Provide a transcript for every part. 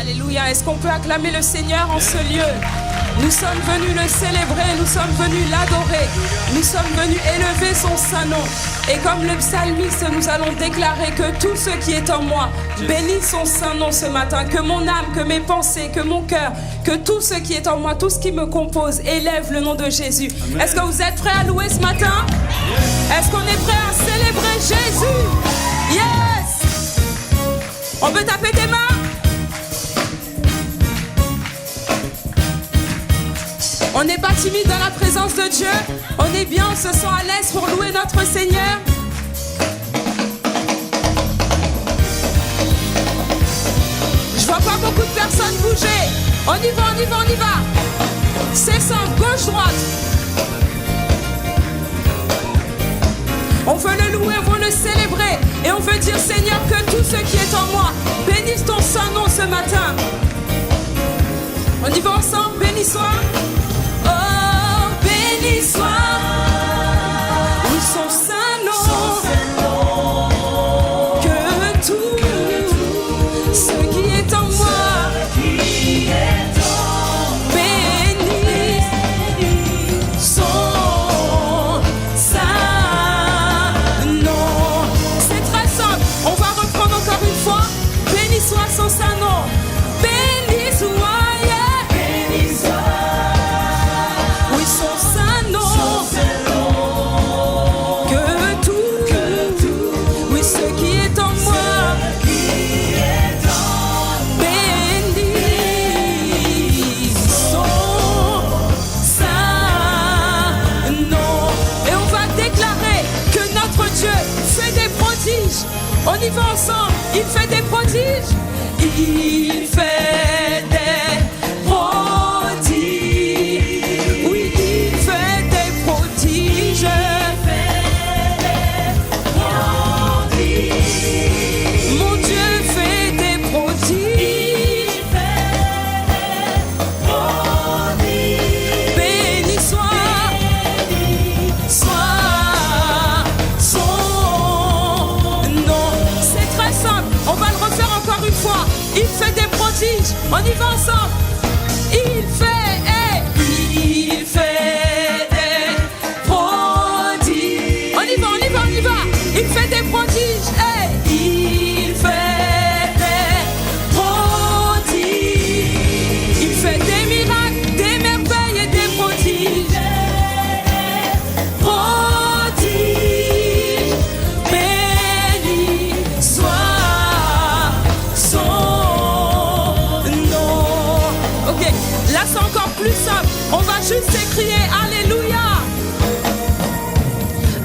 Alléluia. Est-ce qu'on peut acclamer le Seigneur en ce lieu? Nous sommes venus le célébrer, nous sommes venus l'adorer, nous sommes venus élever son saint nom. Et comme le psalmiste, nous allons déclarer que tout ce qui est en moi bénit son saint nom ce matin. Que mon âme, que mes pensées, que mon cœur, que tout ce qui est en moi, tout ce qui me compose, élève le nom de Jésus. Amen. Est-ce que vous êtes prêts à louer ce matin? Est-ce qu'on est prêts à célébrer Jésus? Yes! On peut taper des mains? On n'est pas timide dans la présence de Dieu. On est bien, on se sent à l'aise pour louer notre Seigneur. Je vois pas beaucoup de personnes bouger. On y va, on y va, on y va. C'est simple, gauche, droite. On veut le louer, on veut le célébrer. Et on veut dire, Seigneur, que tout ce qui est en moi bénisse ton saint nom ce matin. On y va ensemble, béni soit. Béni soit, oui, son saint nom, que tout ce qui est en moi bénisse son saint nom. C'est très simple, on va reprendre encore une fois. Béni soit son saint nom, béni soit. On y va ensemble, il fait des prodiges, il fait des prodiges, oui, il fait des prodiges, mon Dieu fait des prodiges, béni soit on va le refaire encore une fois. Il fait des prodiges. On y va ensemble. Il fait des prodiges. On y va, on y va, on y va. Il fait des prodiges. Il fait des prodiges. Il fait des miracles, des merveilles et des prodiges. Prodiges. Béni soit. Là c'est encore plus simple. On va juste s'écrier Alléluia.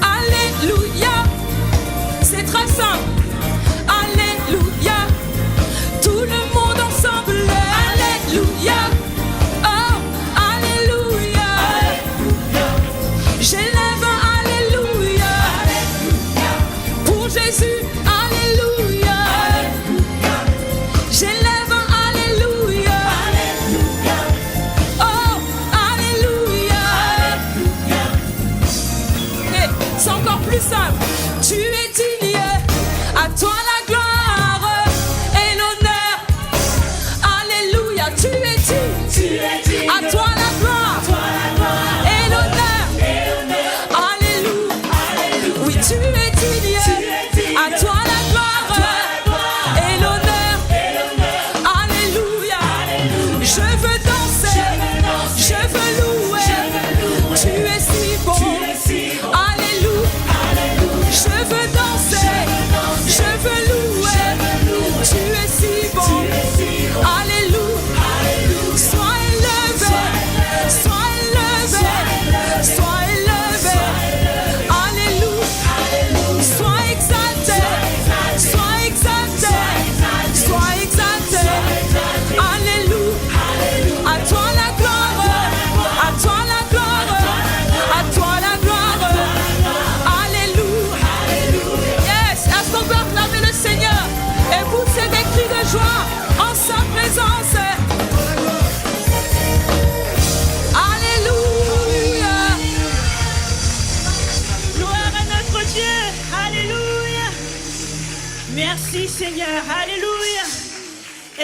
Alléluia. C'est très simple. Alléluia. Tout le monde ensemble. Alléluia. Oh, Alléluia. J'élève un Alléluia. Pour Jésus. Alléluia. J'élève. C'est encore plus simple. Tu es digne, à toi la gloire et l'honneur. Alléluia. Tu es digne, à toi la gloire et l'honneur. Alléluia. Oui, tu es digne, à toi la gloire et l'honneur. Alléluia. Je veux danser, je veux louer. Tu es si bon. Je veux danser, je veux louer, tu es si bon, alléluia, sois élevé.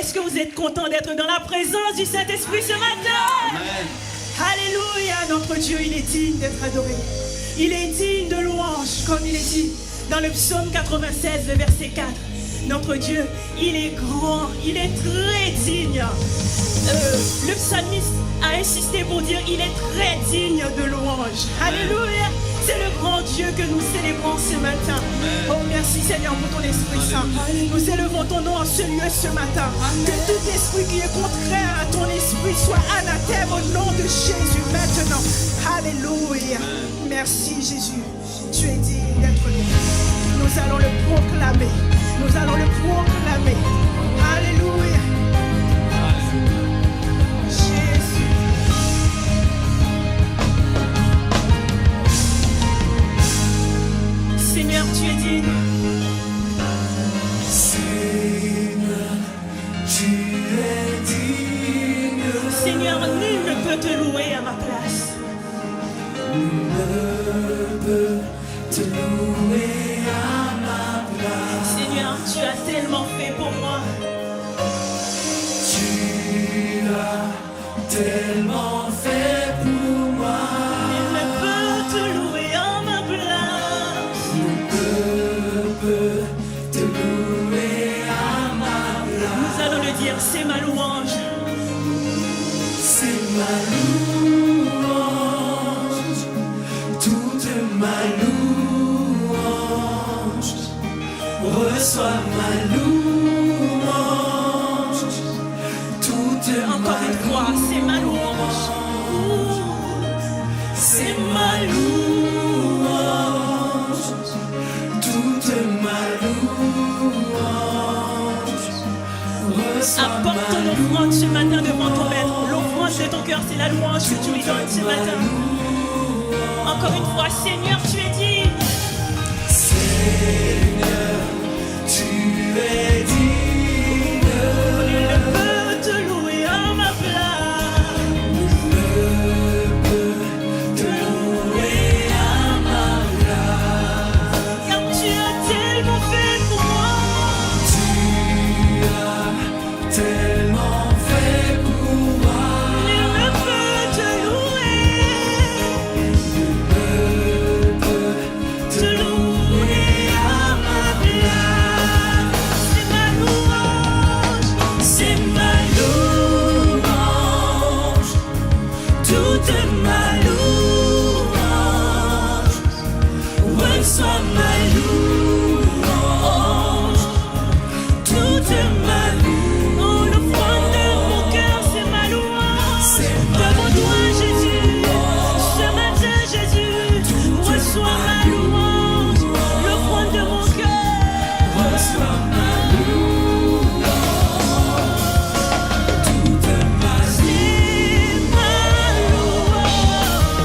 Est-ce que vous êtes content d'être dans la présence du Saint-Esprit ce matin? Amen. Alléluia, notre Dieu, il est digne d'être adoré. Il est digne de louange, comme il est dit dans le psaume 96, le verset 4. Notre Dieu, il est grand, il est très digne. Le psalmiste a insisté pour dire il est très digne de louange. Alléluia. C'est le grand Dieu que nous célébrons ce matin. Oh, merci Seigneur pour ton Esprit Saint. Nous élevons ton nom en ce lieu ce matin. Que tout esprit qui est contraire à ton esprit soit anathème au nom de Jésus maintenant. Alléluia. Merci Jésus. Tu es digne d'être loué. Nous allons le proclamer. Nous allons le proclamer. Alléluia. Seigneur, tu es digne. Seigneur, tu es digne. Seigneur, nul ne peut te louer à ma place. Nul ne peut te louer à ma place. Seigneur, tu as tellement fait pour moi. Tu as tellement fait pour moi. Nul ne peut te louer à ma place. Nul ne peut te louer à ma place. Nous allons le dire, c'est ma louange. C'est ma louange, toute ma louange. Reçois ma louange, toute Encore ma une fois, c'est ma louange. c'est ma louange, toute ma louange. Reçois Apporte ton offrande ce matin devant ton maître. L'offrande de ton cœur, c'est la louange que tu lui donnes ce matin. Encore une fois, Seigneur, tu es digne. Seigneur, tu es digne. Nul ne peut te louer à ma place. Nul ne peut te louer à ma place. Car tu as tellement fait pour moi. Tu as tellement fait pour moi. Nul ne peut te louer. Nul ne peut te louer à ma place. C'est ma louange. C'est ma louange, toute ma louange. Reçois ma louange, toute ma louange. Oh, l'offrande de mon cœur, c'est ma louange. Devant toi, Jésus. Ce matin, Jésus, reçois ma louange. L'offrande de mon cœur. Reçois ma louange, toute ma C'est ma louange.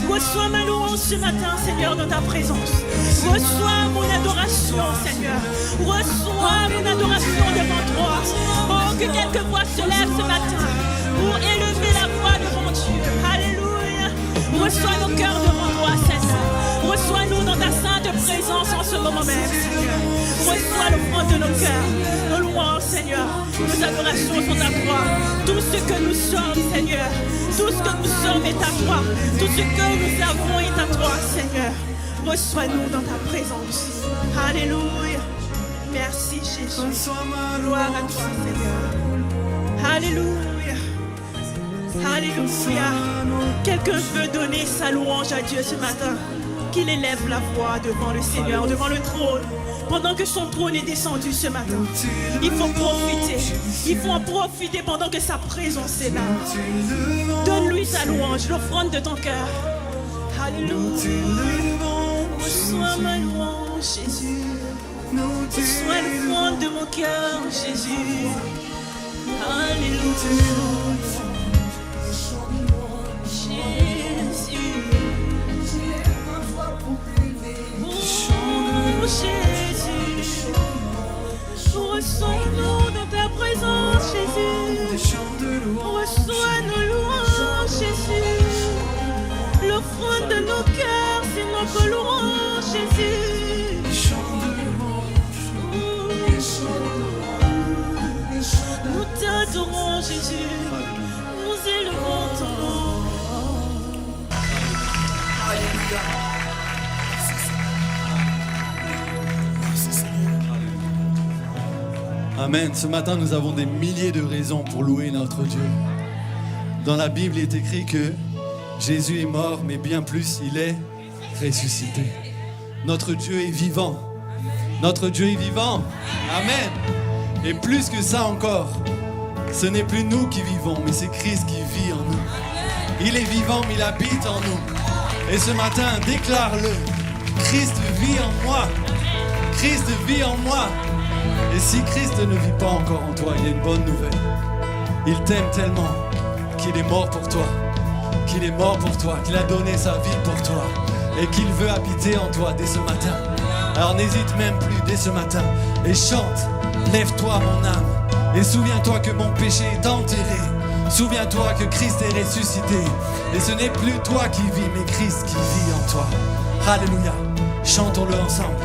Reçois ma louange ce matin, Seigneur, dans ta présence. Reçois mon adoration, Seigneur. Reçois mon adoration devant toi. Oh, que quelques voix se lèvent ce matin pour élever la voix devant Dieu. Alléluia. Reçois nos cœurs devant toi, Seigneur. Reçois-nous dans ta sainte présence en ce moment même, Seigneur. Reçois l'offrande de nos cœurs, nos louanges, Seigneur. Nos adorations sont à toi. Tout ce que nous sommes, Seigneur. Tout ce que nous sommes est à toi. Tout ce que nous avons est à toi, Seigneur. Reçois-nous dans ta présence. Alléluia. Merci, Jésus. Gloire à toi, Seigneur. Alléluia. Alléluia. Quelqu'un veut donner sa louange à Dieu ce matin. Qu'il élève la voix devant le Seigneur, devant le trône. Pendant que son trône est descendu ce matin. Il faut profiter. Il faut en profiter pendant que sa présence est là. Donne-lui sa louange, l'offrande de ton cœur. Alléluia. Reçois ma louange, Jésus. Reçois l'offrande de mon cœur, Jésus. Alléluia. Jésus. Oh, Jésus. Reçois-nous dans ta présence, Jésus. Reçois nos louanges, Jésus. L'offrande de nos cœurs, c'est notre louange, Jésus. Nous t'adorons, Jésus. Nous élevons ton nom. Amen. Ce matin, nous avons des milliers de raisons pour louer notre Dieu. Dans la Bible, il est écrit que Jésus est mort, mais bien plus, il est ressuscité. Notre Dieu est vivant. Notre Dieu est vivant. Amen. Et plus que ça encore, ce n'est plus nous qui vivons, mais c'est Christ qui vit en nous. Il est vivant, mais il habite en nous. Et ce matin, déclare-le. Christ vit en moi. Christ vit en moi. Et si Christ ne vit pas encore en toi, il y a une bonne nouvelle. Il t'aime tellement qu'il est mort pour toi. Qu'il est mort pour toi, qu'il a donné sa vie pour toi. Et qu'il veut habiter en toi dès ce matin. Alors n'hésite même plus dès ce matin. Et chante, lève-toi mon âme. Et souviens-toi que mon péché est enterré. Souviens-toi que Christ est ressuscité. Et ce n'est plus toi qui vis, mais Christ qui vit en toi. Alléluia. Chantons-le ensemble.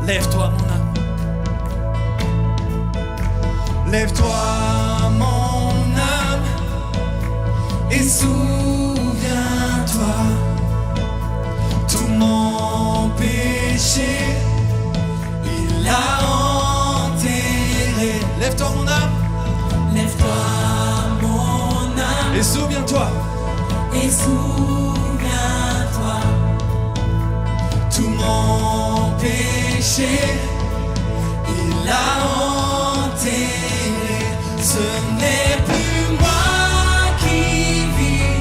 Lève-toi mon âme. Lève-toi mon âme et souviens-toi tout mon péché, il l'a enterré. Lève-toi mon âme, Lève-toi mon âme et souviens-toi et souviens-toi tout mon péché, il l'a enterré. ce n'est plus moi qui vis,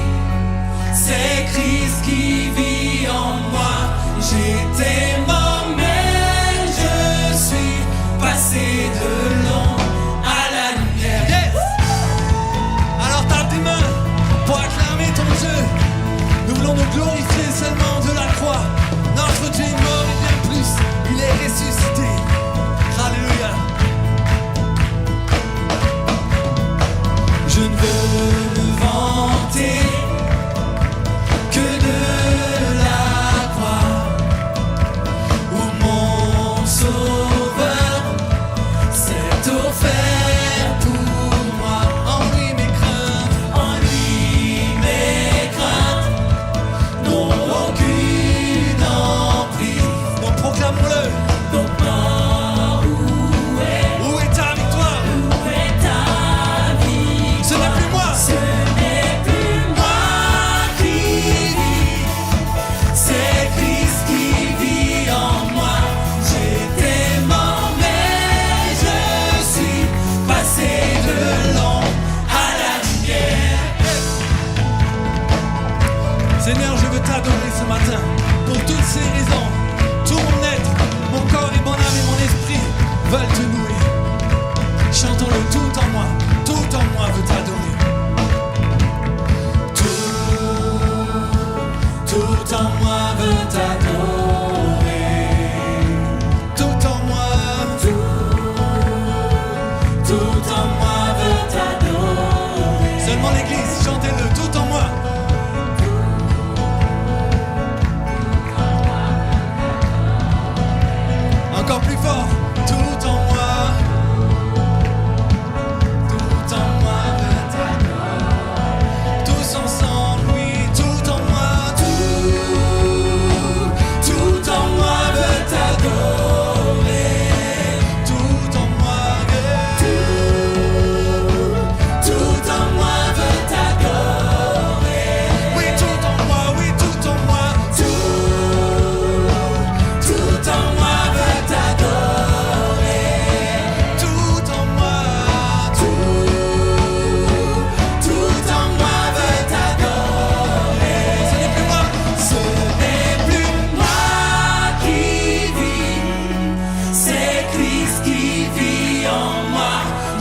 c'est Christ qui vit en moi. J'étais mort mais je suis passé de l'ombre à la lumière. Yes! Alors tape tes mains pour acclamer ton Dieu. Nous voulons nous glorifier seulement de la croix. Notre Dieu est mort et bien plus, il est ressuscité. Alléluia.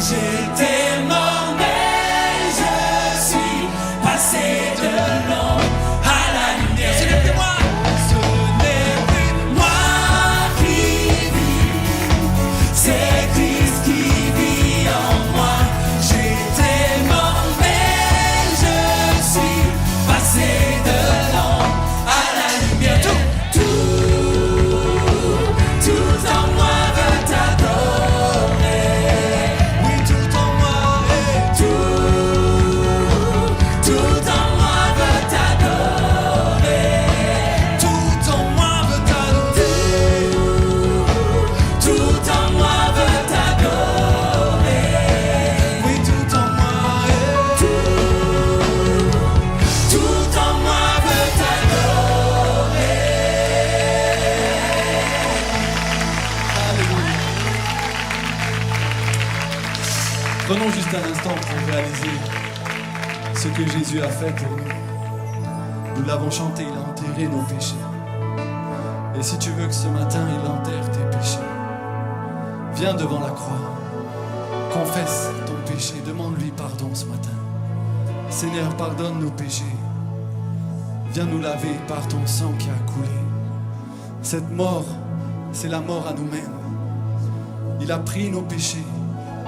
J'étais mort, mais je suis passé de l'ombre à la lumière. Ce n'est plus moi. Ce n'est plus moi qui vis. C'est Christ qui vit en moi. J'étais mort, mais je suis passé de l'ombre à la lumière. Tout en moi veut t'adorer. Oui, tout en moi, tout en moi veut t'adorer. Tout en moi veut t'adorer. Tout en moi veut t'adorer. Oui, tout en moi, tout en moi veut t'adorer. Prenons juste un instant pour réaliser ce que Jésus a fait pour nous. Nous l'avons chanté, il a enterré nos péchés. Et si tu veux que ce matin, il enterre tes péchés, viens devant la croix, confesse ton péché, demande-lui pardon ce matin. Seigneur, pardonne nos péchés. Viens nous laver par ton sang qui a coulé. Cette mort, c'est la mort à nous-mêmes. Il a pris nos péchés.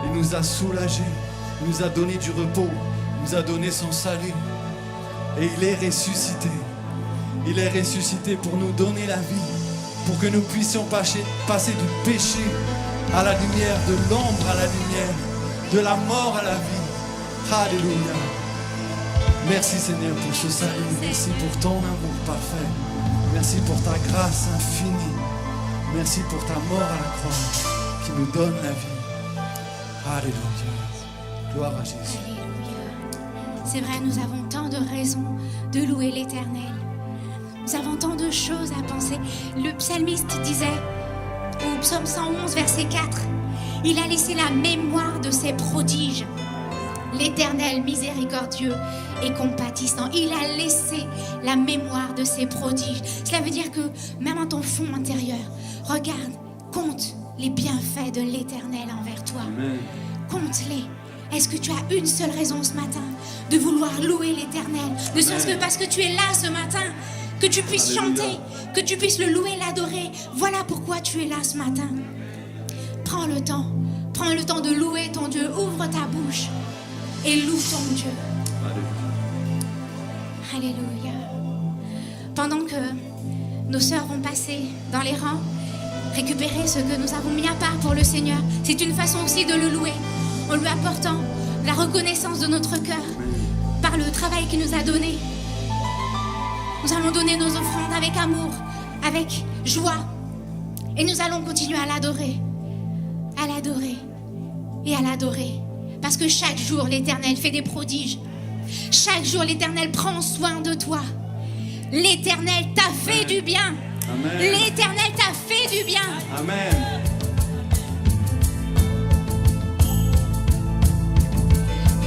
Il nous a soulagés, il nous a donné du repos, il nous a donné son salut. Et il est ressuscité. Il est ressuscité pour nous donner la vie, pour que nous puissions passer du péché à la lumière, de l'ombre à la lumière, de la mort à la vie. Alléluia. Merci Seigneur pour ce salut. Merci pour ton amour parfait. Merci pour ta grâce infinie. Merci pour ta mort à la croix qui nous donne la vie. Alléluia. Gloire à Jésus. Alléluia. C'est vrai, nous avons tant de raisons de louer l'Éternel. Nous avons tant de choses à penser. Le psalmiste disait, au psaume 111, verset 4, « Il a laissé la mémoire de ses prodiges. L'Éternel miséricordieux et compatissant. Il a laissé la mémoire de ses prodiges. » Cela veut dire que même en ton fond intérieur, regarde, compte les bienfaits de l'Éternel envers toi. Amen. Compte-les. Est-ce que tu as une seule raison ce matin de vouloir louer l'Éternel? Ne serait-ce que parce que tu es là ce matin, que tu puisses Alléluia. chanter, que tu puisses le louer, l'adorer. Voilà pourquoi tu es là ce matin. Prends le temps de louer ton Dieu. Ouvre ta bouche et loue ton Dieu. Alléluia. Pendant que nos sœurs vont passer dans les rangs, récupérer ce que nous avons mis à part pour le Seigneur, c'est une façon aussi de le louer, en lui apportant la reconnaissance de notre cœur par le travail qu'il nous a donné. Nous allons donner nos offrandes avec amour, avec joie, et nous allons continuer à l'adorer et à l'adorer, parce que chaque jour l'Éternel fait des prodiges. Chaque jour l'Éternel prend soin de toi. L'Éternel t'a fait du bien. Amen. L'Éternel t'a fait du bien. Amen.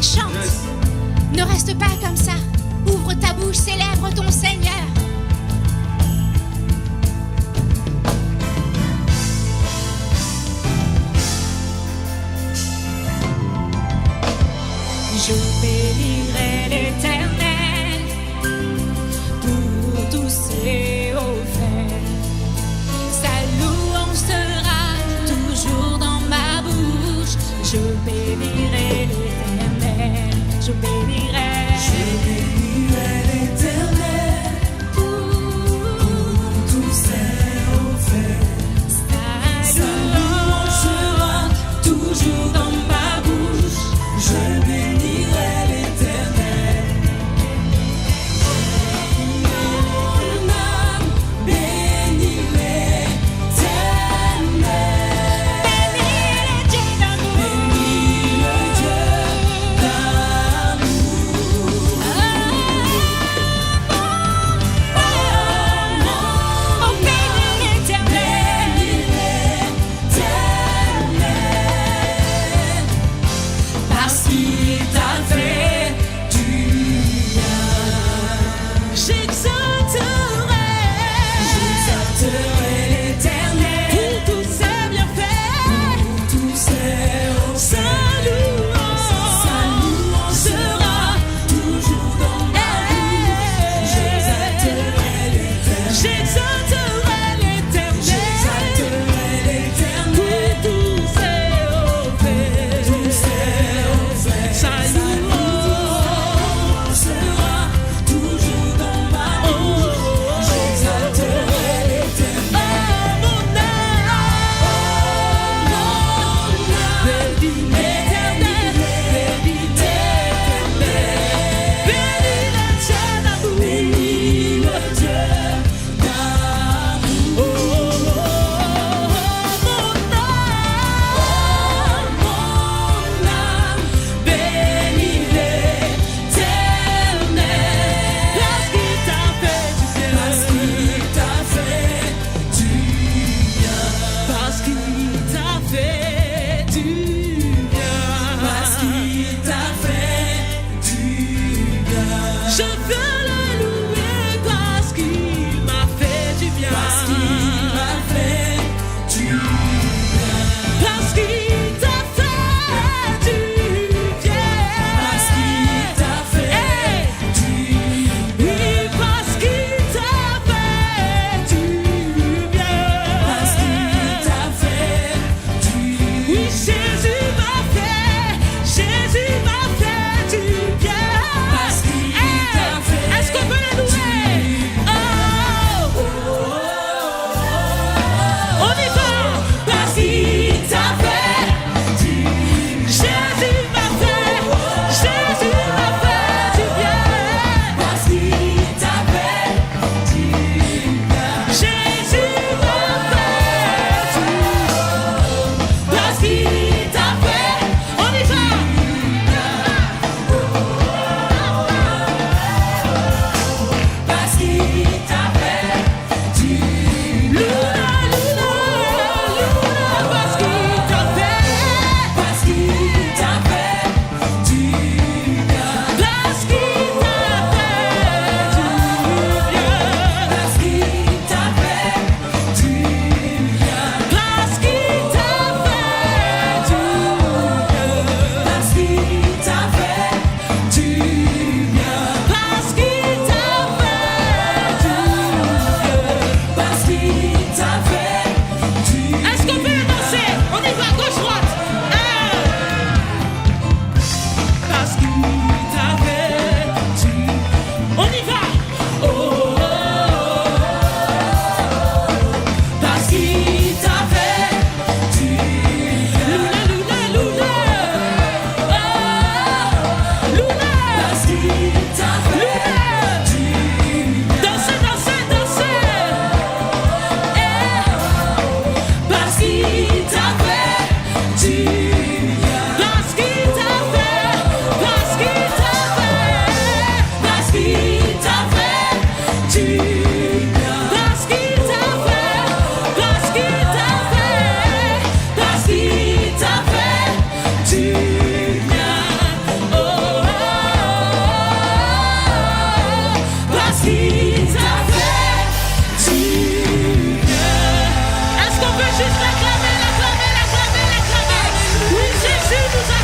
Chante. Yes. Ne reste pas comme ça. Ouvre ta bouche, célèbre ton Seigneur. Je bénirai l'Éternel pour tous ses hauts faits. Sa louange sera toujours dans ma bouche. Je bénirai l'Éternel. Je bénirai l'Éternel pour tous ses hauts faits. Sa louange sera toujours dans ma bouche. Je bénirai l'Éternel. Mon âme bénit l'Éternel. Bénis le Dieu d'amour.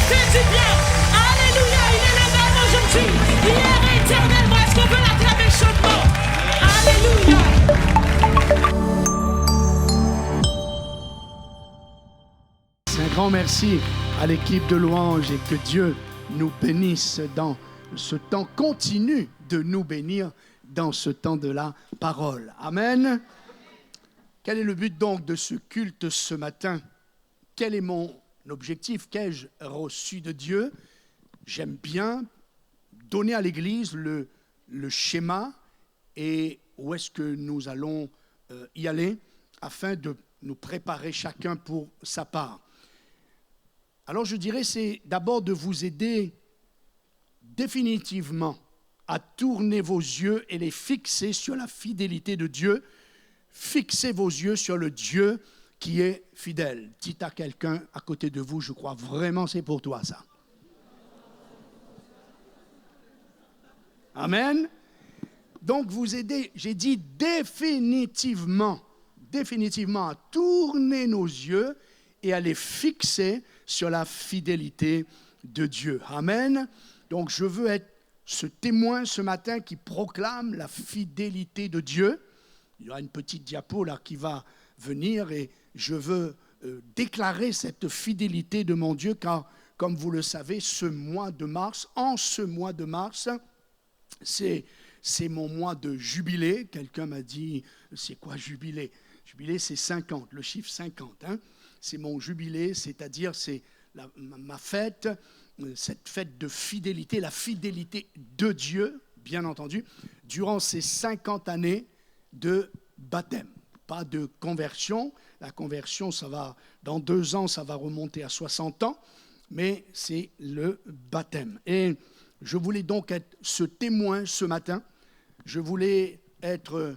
fait du bien. Alléluia, il est le même aujourd'hui. Hier et éternellement. Est-ce qu'on peut l'acclamer chaudement? Alléluia. Un grand merci à l'équipe de louange et que Dieu nous bénisse dans ce temps, continue de nous bénir dans ce temps de la parole. Amen. Quel est le but donc de ce culte ce matin? Quel est mon objectif? Qu'ai-je reçu de Dieu? J'aime bien donner à l'Église le schéma et où est-ce que nous allons y aller afin de nous préparer chacun pour sa part. Alors je dirais, c'est d'abord de vous aider définitivement à tourner vos yeux et les fixer sur la fidélité de Dieu. Fixez vos yeux sur le Dieu qui est fidèle. Dites à quelqu'un à côté de vous, je crois vraiment c'est pour toi ça. Amen. Donc vous aidez, j'ai dit définitivement à tourner nos yeux et à les fixer sur la fidélité de Dieu. Amen. Donc je veux être ce témoin ce matin qui proclame la fidélité de Dieu. Il y aura une petite diapo là qui va venir et je veux déclarer cette fidélité de mon Dieu car, comme vous le savez, ce mois de mars, c'est mon mois de jubilé. Quelqu'un m'a dit, c'est quoi jubilé? Jubilé, c'est 50, le chiffre 50. Hein? C'est mon jubilé, c'est-à-dire c'est ma fête, cette fête de fidélité, la fidélité de Dieu, bien entendu, durant ces 50 années de baptême. Pas de conversion. La conversion, ça va, dans 2 ans, ça va remonter à 60 ans, mais c'est le baptême. Et je voulais donc être ce témoin ce matin. Je voulais être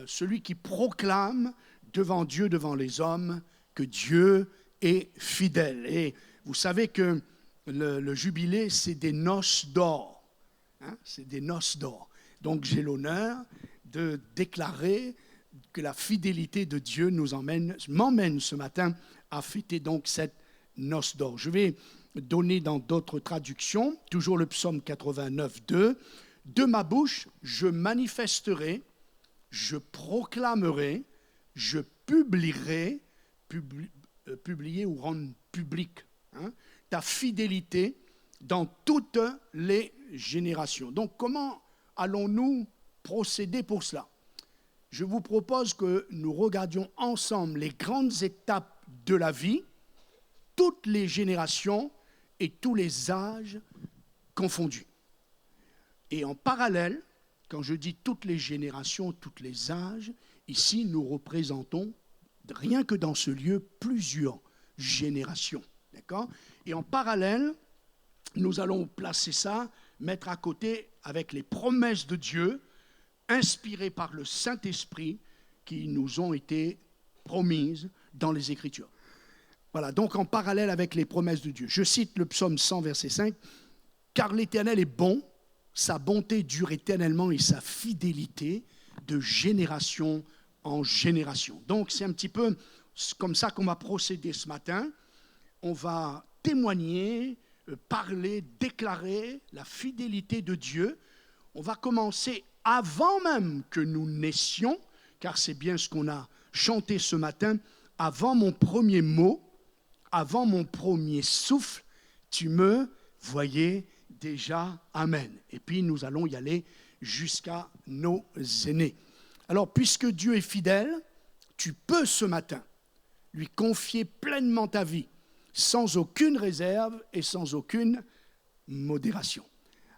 celui qui proclame devant Dieu, devant les hommes, que Dieu est fidèle. Et vous savez que le jubilé, c'est des noces d'or. Hein? C'est des noces d'or. Donc j'ai l'honneur de déclarer que la fidélité de Dieu m'emmène ce matin à fêter donc cette noce d'or. Je vais donner dans d'autres traductions, toujours le psaume 89, 2. De ma bouche, je manifesterai, je proclamerai, je publierai, publier ou rendre public, hein, ta fidélité dans toutes les générations. Donc, comment allons-nous procéder pour cela? Je vous propose que nous regardions ensemble les grandes étapes de la vie, toutes les générations et tous les âges confondus. Et en parallèle, quand je dis toutes les générations, tous les âges, ici nous représentons, rien que dans ce lieu, plusieurs générations. D'accord? Et en parallèle, nous allons placer ça, mettre à côté avec les promesses de Dieu, inspirées par le Saint-Esprit, qui nous ont été promises dans les Écritures. Voilà, donc en parallèle avec les promesses de Dieu. Je cite le psaume 100, verset 5. « Car l'Éternel est bon, sa bonté dure éternellement et sa fidélité de génération en génération. » Donc c'est un petit peu comme ça qu'on va procéder ce matin. On va témoigner, parler, déclarer la fidélité de Dieu. On va commencer avant même que nous naissions, car c'est bien ce qu'on a chanté ce matin, avant mon premier mot, avant mon premier souffle, tu me voyais déjà. Amen. Et puis nous allons y aller jusqu'à nos aînés. Alors, puisque Dieu est fidèle, tu peux ce matin lui confier pleinement ta vie, sans aucune réserve et sans aucune modération.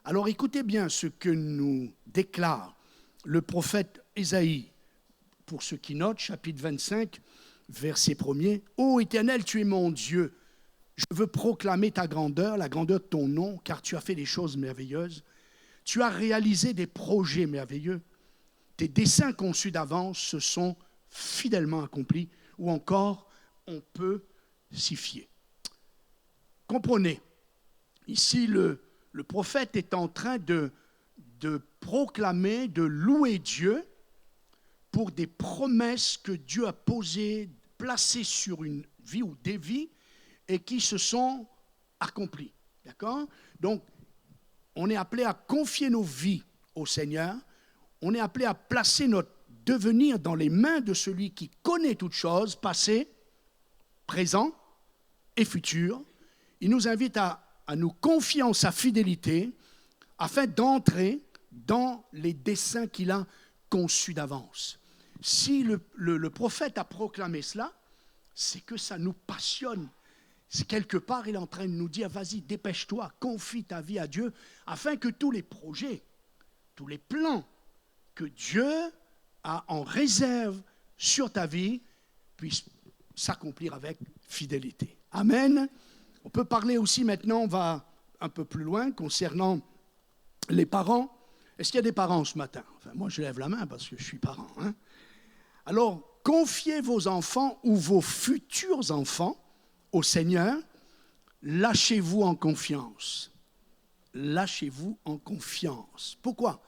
Alors écoutez bien ce que nous déclare le prophète Ésaïe, pour ceux qui notent, chapitre 25, verset 1er. « Ô Éternel, tu es mon Dieu, je veux proclamer ta grandeur, la grandeur de ton nom, car tu as fait des choses merveilleuses. Tu as réalisé des projets merveilleux. Tes desseins conçus d'avance se sont fidèlement accomplis, ou encore on peut s'y fier. » Comprenez, ici le prophète est en train de proclamer, de louer Dieu pour des promesses que Dieu a placées sur une vie ou des vies et qui se sont accompli. D'accord? Donc, on est appelé à confier nos vies au Seigneur. On est appelé à placer notre devenir dans les mains de celui qui connaît toutes choses, passé, présent et futur. Il nous invite à nous confier en sa fidélité afin d'entrer dans les desseins qu'il a conçus d'avance. Si le prophète a proclamé cela, c'est que ça nous passionne. C'est quelque part, il est en train de nous dire, vas-y, dépêche-toi, confie ta vie à Dieu, afin que tous les projets, tous les plans que Dieu a en réserve sur ta vie puissent s'accomplir avec fidélité. Amen. On peut parler aussi maintenant, on va un peu plus loin, concernant les parents. Est-ce qu'il y a des parents ce matin? Enfin, moi, je lève la main parce que je suis parent. Hein? Alors, confiez vos enfants ou vos futurs enfants au Seigneur. Lâchez-vous en confiance. Lâchez-vous en confiance. Pourquoi?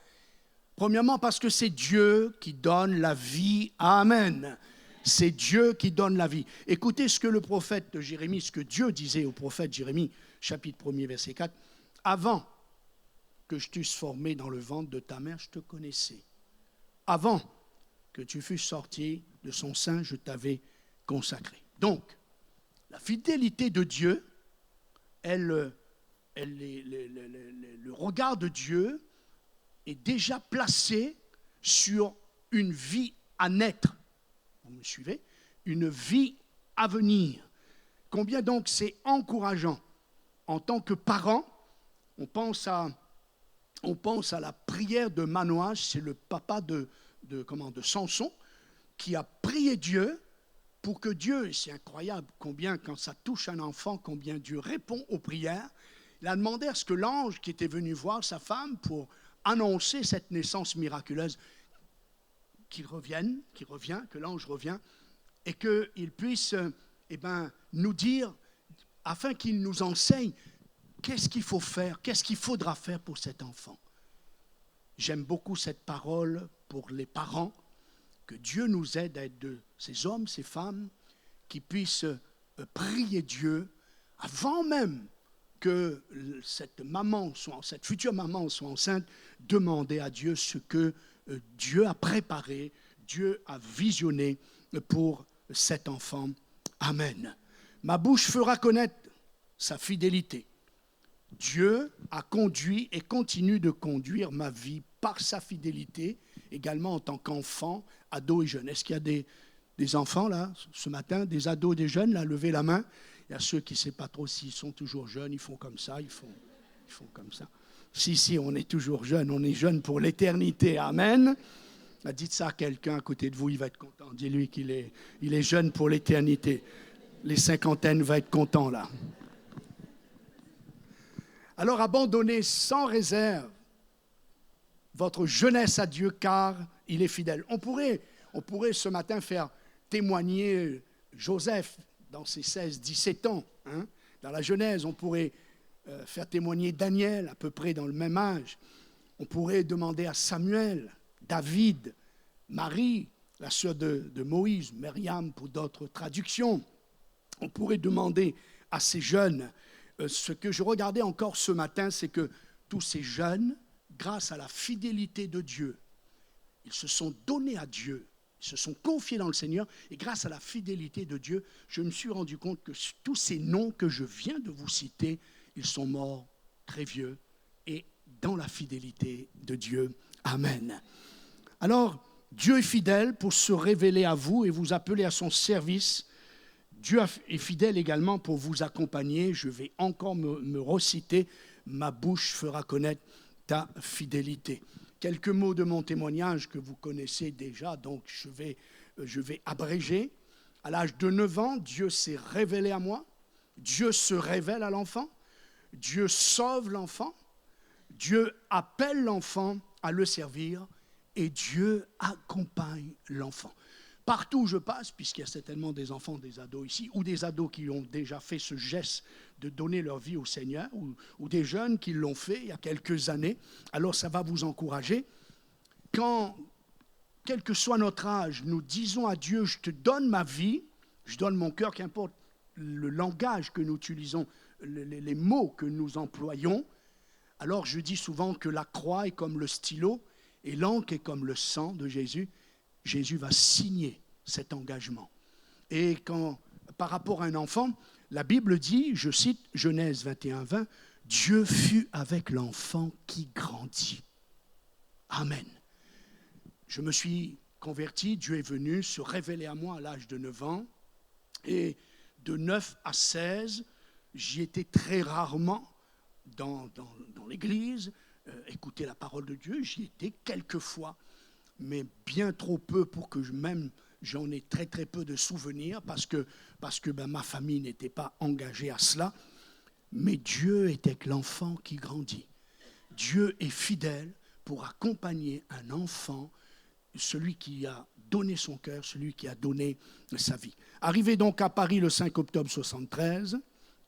Premièrement, parce que c'est Dieu qui donne la vie. Amen. C'est Dieu qui donne la vie. Écoutez ce que le prophète Jérémie, ce que Dieu disait au prophète Jérémie, chapitre 1er, verset 4. « Avant que je t'eusse formé dans le ventre de ta mère, je te connaissais. Avant que tu fusses sorti de son sein, je t'avais consacré. » Donc, la fidélité de Dieu, le regard de Dieu est déjà placé sur une vie à naître. Vous me suivez? Une vie à venir. Combien donc c'est encourageant. En tant que parent, on pense à la prière de Manoach, c'est le papa de Samson, qui a prié Dieu pour que Dieu, c'est incroyable combien quand ça touche un enfant, combien Dieu répond aux prières. Il a demandé à ce que l'ange qui était venu voir sa femme pour annoncer cette naissance miraculeuse, que l'ange revienne et qu'il puisse nous dire, afin qu'il nous enseigne qu'est-ce qu'il faut faire, qu'est-ce qu'il faudra faire pour cet enfant. J'aime beaucoup cette parole pour les parents, que Dieu nous aide à être de ces hommes, ces femmes, qui puissent prier Dieu avant même que cette future maman soit enceinte, demander à Dieu ce que Dieu a préparé, Dieu a visionné pour cet enfant. Amen. Ma bouche fera connaître sa fidélité. Dieu a conduit et continue de conduire ma vie par sa fidélité, également en tant qu'enfant, ado et jeune. Est-ce qu'il y a des enfants là, ce matin, des ados et des jeunes, là, levez la main. Il y a ceux qui ne savent pas trop s'ils sont toujours jeunes, ils font comme ça, ils font comme ça. Si, on est toujours jeunes, on est jeunes pour l'éternité. Amen. Dites ça à quelqu'un à côté de vous, il va être content. Dis-lui qu'il est jeune pour l'éternité. Les cinquantaines vont être contents là. Alors abandonnez sans réserve votre jeunesse à Dieu, car il est fidèle. On pourrait ce matin faire témoigner Joseph dans ses 16-17 ans. Hein. Dans la Genèse, on pourrait faire témoigner Daniel, à peu près dans le même âge. On pourrait demander à Samuel, David, Marie, la sœur de Moïse, Myriam pour d'autres traductions. On pourrait demander à ces jeunes. Ce que je regardais encore ce matin, c'est que tous ces jeunes, grâce à la fidélité de Dieu, ils se sont donnés à Dieu, ils se sont confiés dans le Seigneur, et grâce à la fidélité de Dieu, je me suis rendu compte que tous ces noms que je viens de vous citer, ils sont morts très vieux et dans la fidélité de Dieu. Amen. Alors, Dieu est fidèle pour se révéler à vous et vous appeler à son service. Dieu est fidèle également pour vous accompagner. Je vais encore me reciter. Ma bouche fera connaître ta fidélité. Quelques mots de mon témoignage que vous connaissez déjà, donc je vais abréger. À l'âge de 9 ans, Dieu s'est révélé à moi. Dieu se révèle à l'enfant. Dieu sauve l'enfant. Dieu appelle l'enfant à le servir. Et Dieu accompagne l'enfant. Partout où je passe, puisqu'il y a certainement des enfants, des ados ici, ou des ados qui ont déjà fait ce geste de donner leur vie au Seigneur, ou des jeunes qui l'ont fait il y a quelques années, alors ça va vous encourager. Quand, quel que soit notre âge, nous disons à Dieu, je te donne ma vie, je donne mon cœur, qu'importe le langage que nous utilisons les mots que nous employons, alors je dis souvent que la croix est comme le stylo et l'encre est comme le sang de Jésus. Jésus va signer cet engagement. Et par rapport à un enfant, la Bible dit, je cite Genèse 21, 20, « Dieu fut avec l'enfant qui grandit. » Amen. Je me suis converti, Dieu est venu se révéler à moi à l'âge de 9 ans. Et de 9 à 16, j'y étais très rarement dans l'église, écouter la parole de Dieu, j'y étais quelques fois, mais bien trop peu pour que même j'en ai très très peu de souvenirs parce que ma famille n'était pas engagée à cela. Mais Dieu est avec l'enfant qui grandit. Dieu est fidèle pour accompagner un enfant, celui qui a donné son cœur, celui qui a donné sa vie. Arrivé donc à Paris le 5 octobre 1973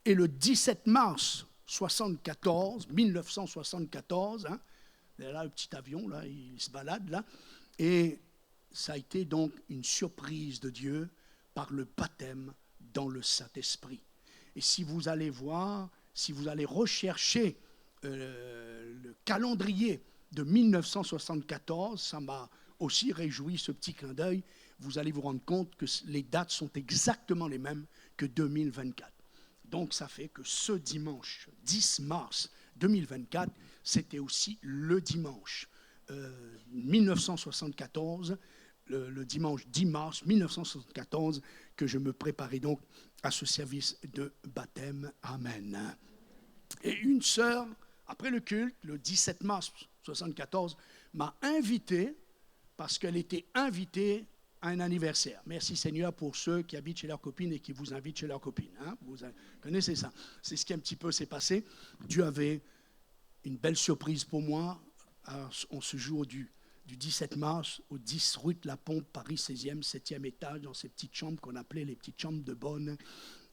et le 17 mars 1974, hein, là le petit avion, là, il se balade là, et ça a été donc une surprise de Dieu par le baptême dans le Saint-Esprit. Et si vous allez voir, si vous allez rechercher le calendrier de 1974, ça m'a aussi réjoui ce petit clin d'œil, vous allez vous rendre compte que les dates sont exactement les mêmes que 2024. Donc ça fait que ce dimanche 10 mars 2024, c'était aussi le dimanche 1974, le dimanche 10 mars 1974, que je me préparais donc à ce service de baptême. Amen. Et une sœur, après le culte, le 17 mars 1974, m'a invité, parce qu'elle était invitée à un anniversaire. Merci Seigneur pour ceux qui habitent chez leurs copines et qui vous invitent chez leurs copines. Hein? Vous connaissez ça. C'est ce qui un petit peu s'est passé. Dieu avait une belle surprise pour moi en ce jour du 17 mars au 10 rue de la Pompe, Paris 16e, 7e étage, dans ces petites chambres qu'on appelait les petites chambres de bonne.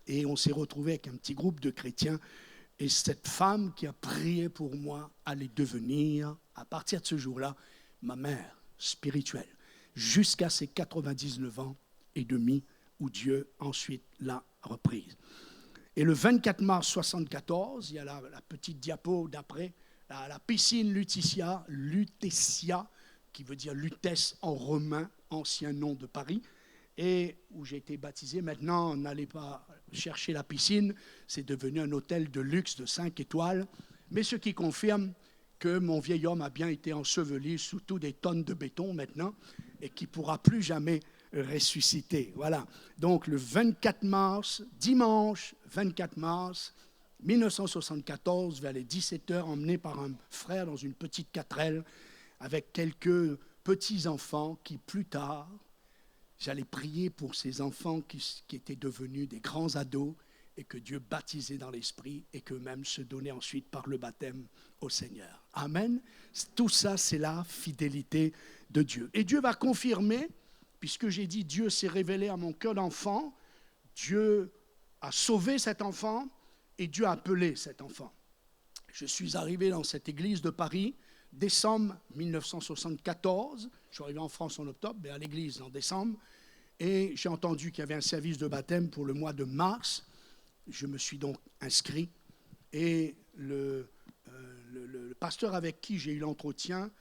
Et on s'est retrouvé avec un petit groupe de chrétiens. Et cette femme qui a prié pour moi allait devenir, à partir de ce jour-là, ma mère spirituelle, jusqu'à ses 99 ans et demi, où Dieu ensuite l'a reprise. Et le 24 mars 1974, il y a la petite diapo d'après, la piscine Lutetia, qui veut dire Lutèce en romain, ancien nom de Paris, et où j'ai été baptisé. Maintenant, n'allez pas chercher la piscine, c'est devenu un hôtel de luxe de 5 étoiles, mais ce qui confirme que mon vieil homme a bien été enseveli sous toutes des tonnes de béton maintenant, et qui ne pourra plus jamais ressusciter. Voilà. Donc le 24 mars, dimanche 24 mars 1974, vers les 17h, emmené par un frère dans une petite 4L, avec quelques petits-enfants qui, plus tard, j'allais prier pour ces enfants qui étaient devenus des grands ados et que Dieu baptisait dans l'esprit et qu'eux-mêmes se donnaient ensuite par le baptême au Seigneur. Amen. Tout ça, c'est la fidélité de Dieu. Et Dieu va confirmer, puisque j'ai dit Dieu s'est révélé à mon cœur d'enfant, Dieu a sauvé cet enfant et Dieu a appelé cet enfant. Je suis arrivé dans cette église de Paris, décembre 1974. Je suis arrivé en France en octobre, mais à l'église en décembre. Et j'ai entendu qu'il y avait un service de baptême pour le mois de mars. Je me suis donc inscrit. Et le pasteur avec qui j'ai eu l'entretien,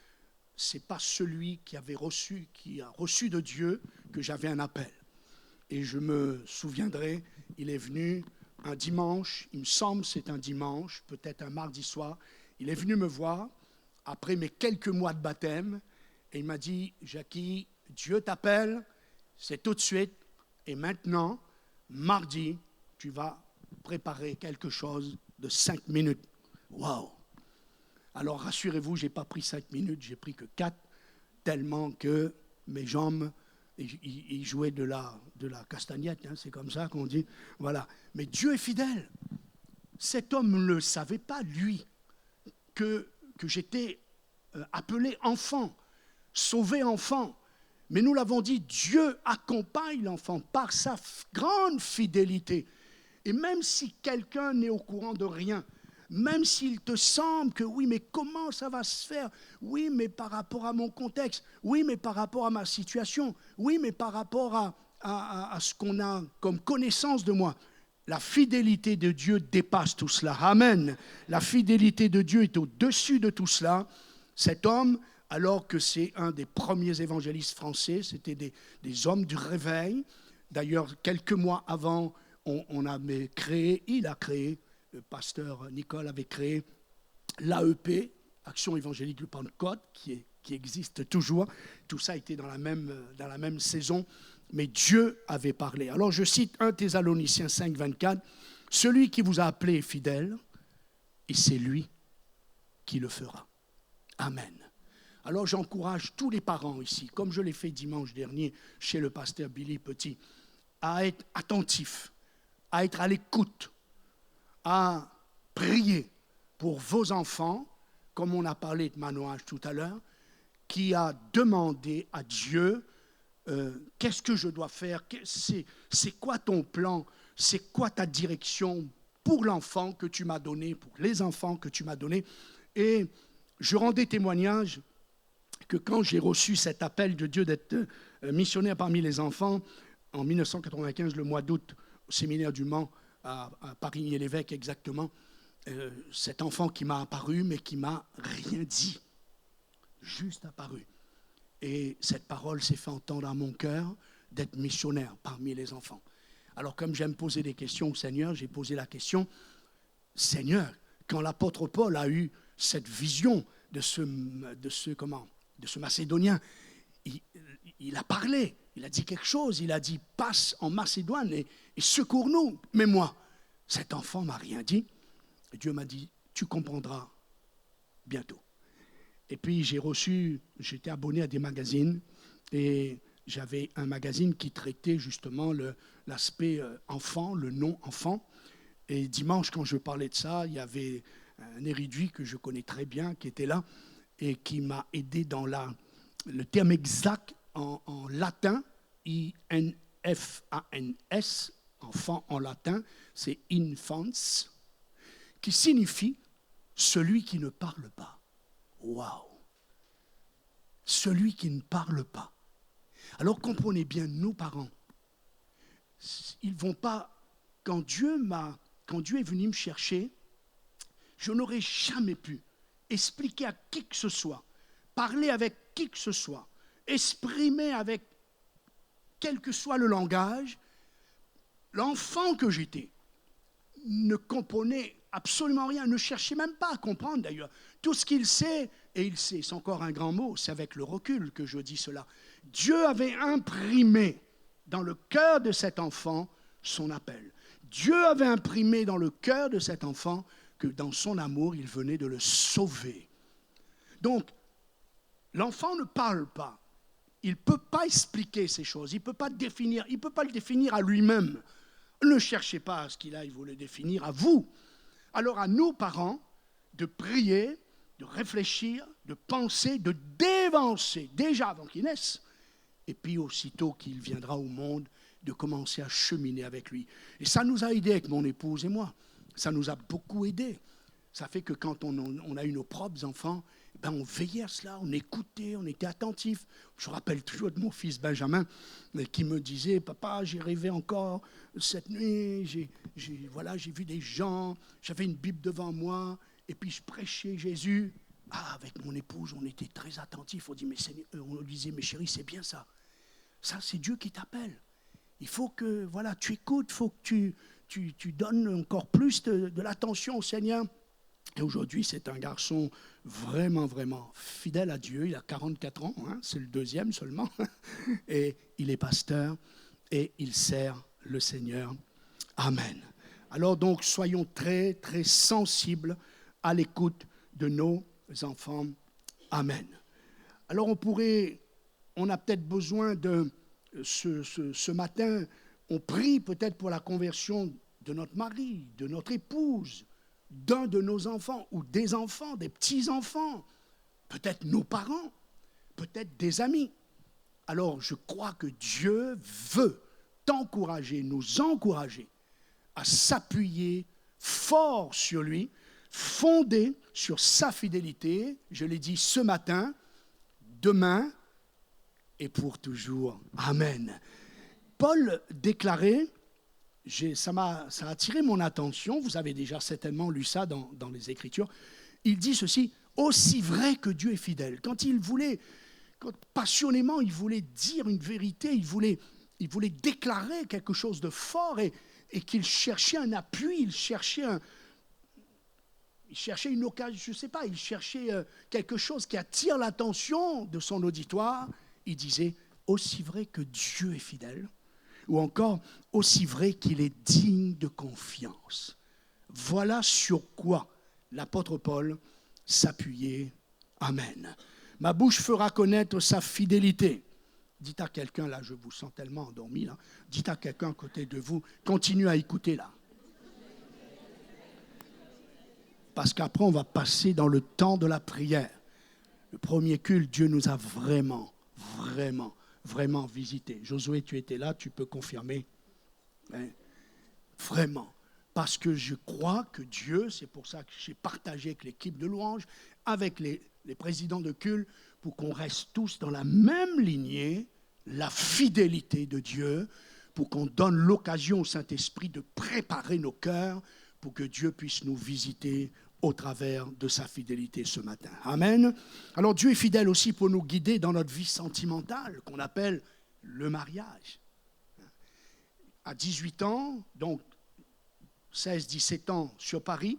ce n'est pas celui qui a reçu de Dieu que j'avais un appel. Et je me souviendrai, il est venu un dimanche, il me semble c'est un dimanche, peut-être un mardi soir. Il est venu me voir après mes quelques mois de baptême et il m'a dit « Jackie, Dieu t'appelle, c'est tout de suite et maintenant, mardi, tu vas préparer quelque chose de 5 minutes. » Waouh! Alors rassurez-vous, je n'ai pas pris 5 minutes, j'ai pris que 4, tellement que mes jambes, ils jouaient de la castagnette, hein, c'est comme ça qu'on dit. Voilà. Mais Dieu est fidèle. Cet homme ne le savait pas, lui, que j'étais appelé enfant, sauvé enfant. Mais nous l'avons dit, Dieu accompagne l'enfant par sa grande fidélité. Et même si quelqu'un n'est au courant de rien, même s'il te semble que oui, mais comment ça va se faire? Oui, mais par rapport à mon contexte. Oui, mais par rapport à ma situation. Oui, mais par rapport à ce qu'on a comme connaissance de moi. La fidélité de Dieu dépasse tout cela. Amen. La fidélité de Dieu est au-dessus de tout cela. Cet homme, alors que c'est un des premiers évangélistes français, c'était des hommes du réveil. D'ailleurs, quelques mois avant, il a créé, le pasteur Nicole avait créé l'AEP, Action évangélique de Pentecôte, qui existe toujours. Tout ça était dans la même saison, mais Dieu avait parlé. Alors je cite 1 Thessaloniciens 5, 24, « Celui qui vous a appelé est fidèle, et c'est lui qui le fera. » Amen. Alors j'encourage tous les parents ici, comme je l'ai fait dimanche dernier chez le pasteur Billy Petit, à être attentifs, à être à l'écoute, à prier pour vos enfants, comme on a parlé de Manoage tout à l'heure, qui a demandé à Dieu, qu'est-ce que je dois faire, c'est quoi ton plan, c'est quoi ta direction pour l'enfant que tu m'as donné, pour les enfants que tu m'as donnés. Et je rendais témoignage que quand j'ai reçu cet appel de Dieu d'être missionnaire parmi les enfants, en 1995, le mois d'août, au séminaire du Mans, à Parigny-l'Évêque exactement, cet enfant qui m'a apparu, mais qui m'a rien dit, juste apparu. Et cette parole s'est fait entendre à mon cœur d'être missionnaire parmi les enfants. Alors comme j'aime poser des questions au Seigneur, j'ai posé la question, Seigneur, quand l'apôtre Paul a eu cette vision de ce Macédonien, il a parlé, il a dit quelque chose, il a dit passe en Macédoine et secours-nous. Mais moi, cet enfant ne m'a rien dit. Dieu m'a dit, tu comprendras bientôt. Et puis j'étais abonné à des magazines et j'avais un magazine qui traitait justement l'aspect enfant, le nom enfant. Et dimanche, quand je parlais de ça, il y avait un érudit que je connais très bien qui était là et qui m'a aidé dans le terme exact en latin, I-N-F-A-N-S, enfant en latin, c'est infants, qui signifie celui qui ne parle pas. Waouh! Celui qui ne parle pas. Alors comprenez bien, nos parents, ils vont pas. Quand Dieu est venu me chercher, je n'aurais jamais pu expliquer à qui que ce soit, parler avec qui que ce soit, exprimer avec quel que soit le langage. L'enfant que j'étais ne comprenait absolument rien, ne cherchait même pas à comprendre d'ailleurs. Tout ce qu'il sait, et il sait, c'est encore un grand mot, c'est avec le recul que je dis cela. Dieu avait imprimé dans le cœur de cet enfant son appel. Dieu avait imprimé dans le cœur de cet enfant que dans son amour, il venait de le sauver. Donc, l'enfant ne parle pas. Il ne peut pas expliquer ces choses. Il ne peut pas le définir à lui-même. Ne cherchez pas à ce qu'il aille vous le définir à vous. Alors à nous, parents, de prier, de réfléchir, de penser, de dévancer, déjà avant qu'il naisse, et puis aussitôt qu'il viendra au monde, de commencer à cheminer avec lui. Et ça nous a aidés avec mon épouse et moi. Ça nous a beaucoup aidés. Ça fait que quand on a eu nos propres enfants, on veillait à cela, on écoutait, on était attentifs. Je me rappelle toujours de mon fils Benjamin qui me disait, papa, j'ai rêvé encore cette nuit, j'ai vu des gens, j'avais une Bible devant moi, et puis je prêchais Jésus. Avec mon épouse, on était très attentifs. On disait, mais chérie, c'est bien ça. Ça, c'est Dieu qui t'appelle. Il faut que tu écoutes, il faut que tu donnes encore plus de l'attention au Seigneur. Et aujourd'hui, c'est un garçon vraiment, vraiment fidèle à Dieu. Il a 44 ans, c'est le deuxième seulement. Et il est pasteur et il sert le Seigneur. Amen. Alors donc, soyons très, très sensibles à l'écoute de nos enfants. Amen. Alors on a peut-être besoin de, ce matin, on prie peut-être pour la conversion de notre mari, de notre épouse, d'un de nos enfants ou des enfants, des petits-enfants, peut-être nos parents, peut-être des amis. Alors je crois que Dieu veut t'encourager, nous encourager à s'appuyer fort sur lui, fondé sur sa fidélité, je l'ai dit ce matin, demain et pour toujours. Amen. Paul déclarait ça a attiré mon attention. Vous avez déjà certainement lu ça dans les Écritures. Il dit ceci, aussi vrai que Dieu est fidèle. Quand passionnément, il voulait dire une vérité, il voulait déclarer quelque chose de fort et qu'il cherchait un appui, il cherchait une occasion, je ne sais pas, il cherchait quelque chose qui attire l'attention de son auditoire. Il disait, aussi vrai que Dieu est fidèle, ou encore, aussi vrai qu'il est digne de confiance. Voilà sur quoi l'apôtre Paul s'appuyait. Amen. Ma bouche fera connaître sa fidélité. Dites à quelqu'un, là, je vous sens tellement endormi, là. Dites à quelqu'un à côté de vous, continue à écouter, là. Parce qu'après, on va passer dans le temps de la prière. Le premier culte, Dieu nous a vraiment visité. Josué, tu étais là, tu peux confirmer. Hein? Vraiment. Parce que je crois que Dieu, c'est pour ça que j'ai partagé avec l'équipe de louange, avec les présidents de culte, pour qu'on reste tous dans la même lignée, la fidélité de Dieu, pour qu'on donne l'occasion au Saint-Esprit de préparer nos cœurs pour que Dieu puisse nous visiter au travers de sa fidélité ce matin. Amen. Alors Dieu est fidèle aussi pour nous guider dans notre vie sentimentale, qu'on appelle le mariage. À 18 ans, donc 16-17 ans sur Paris,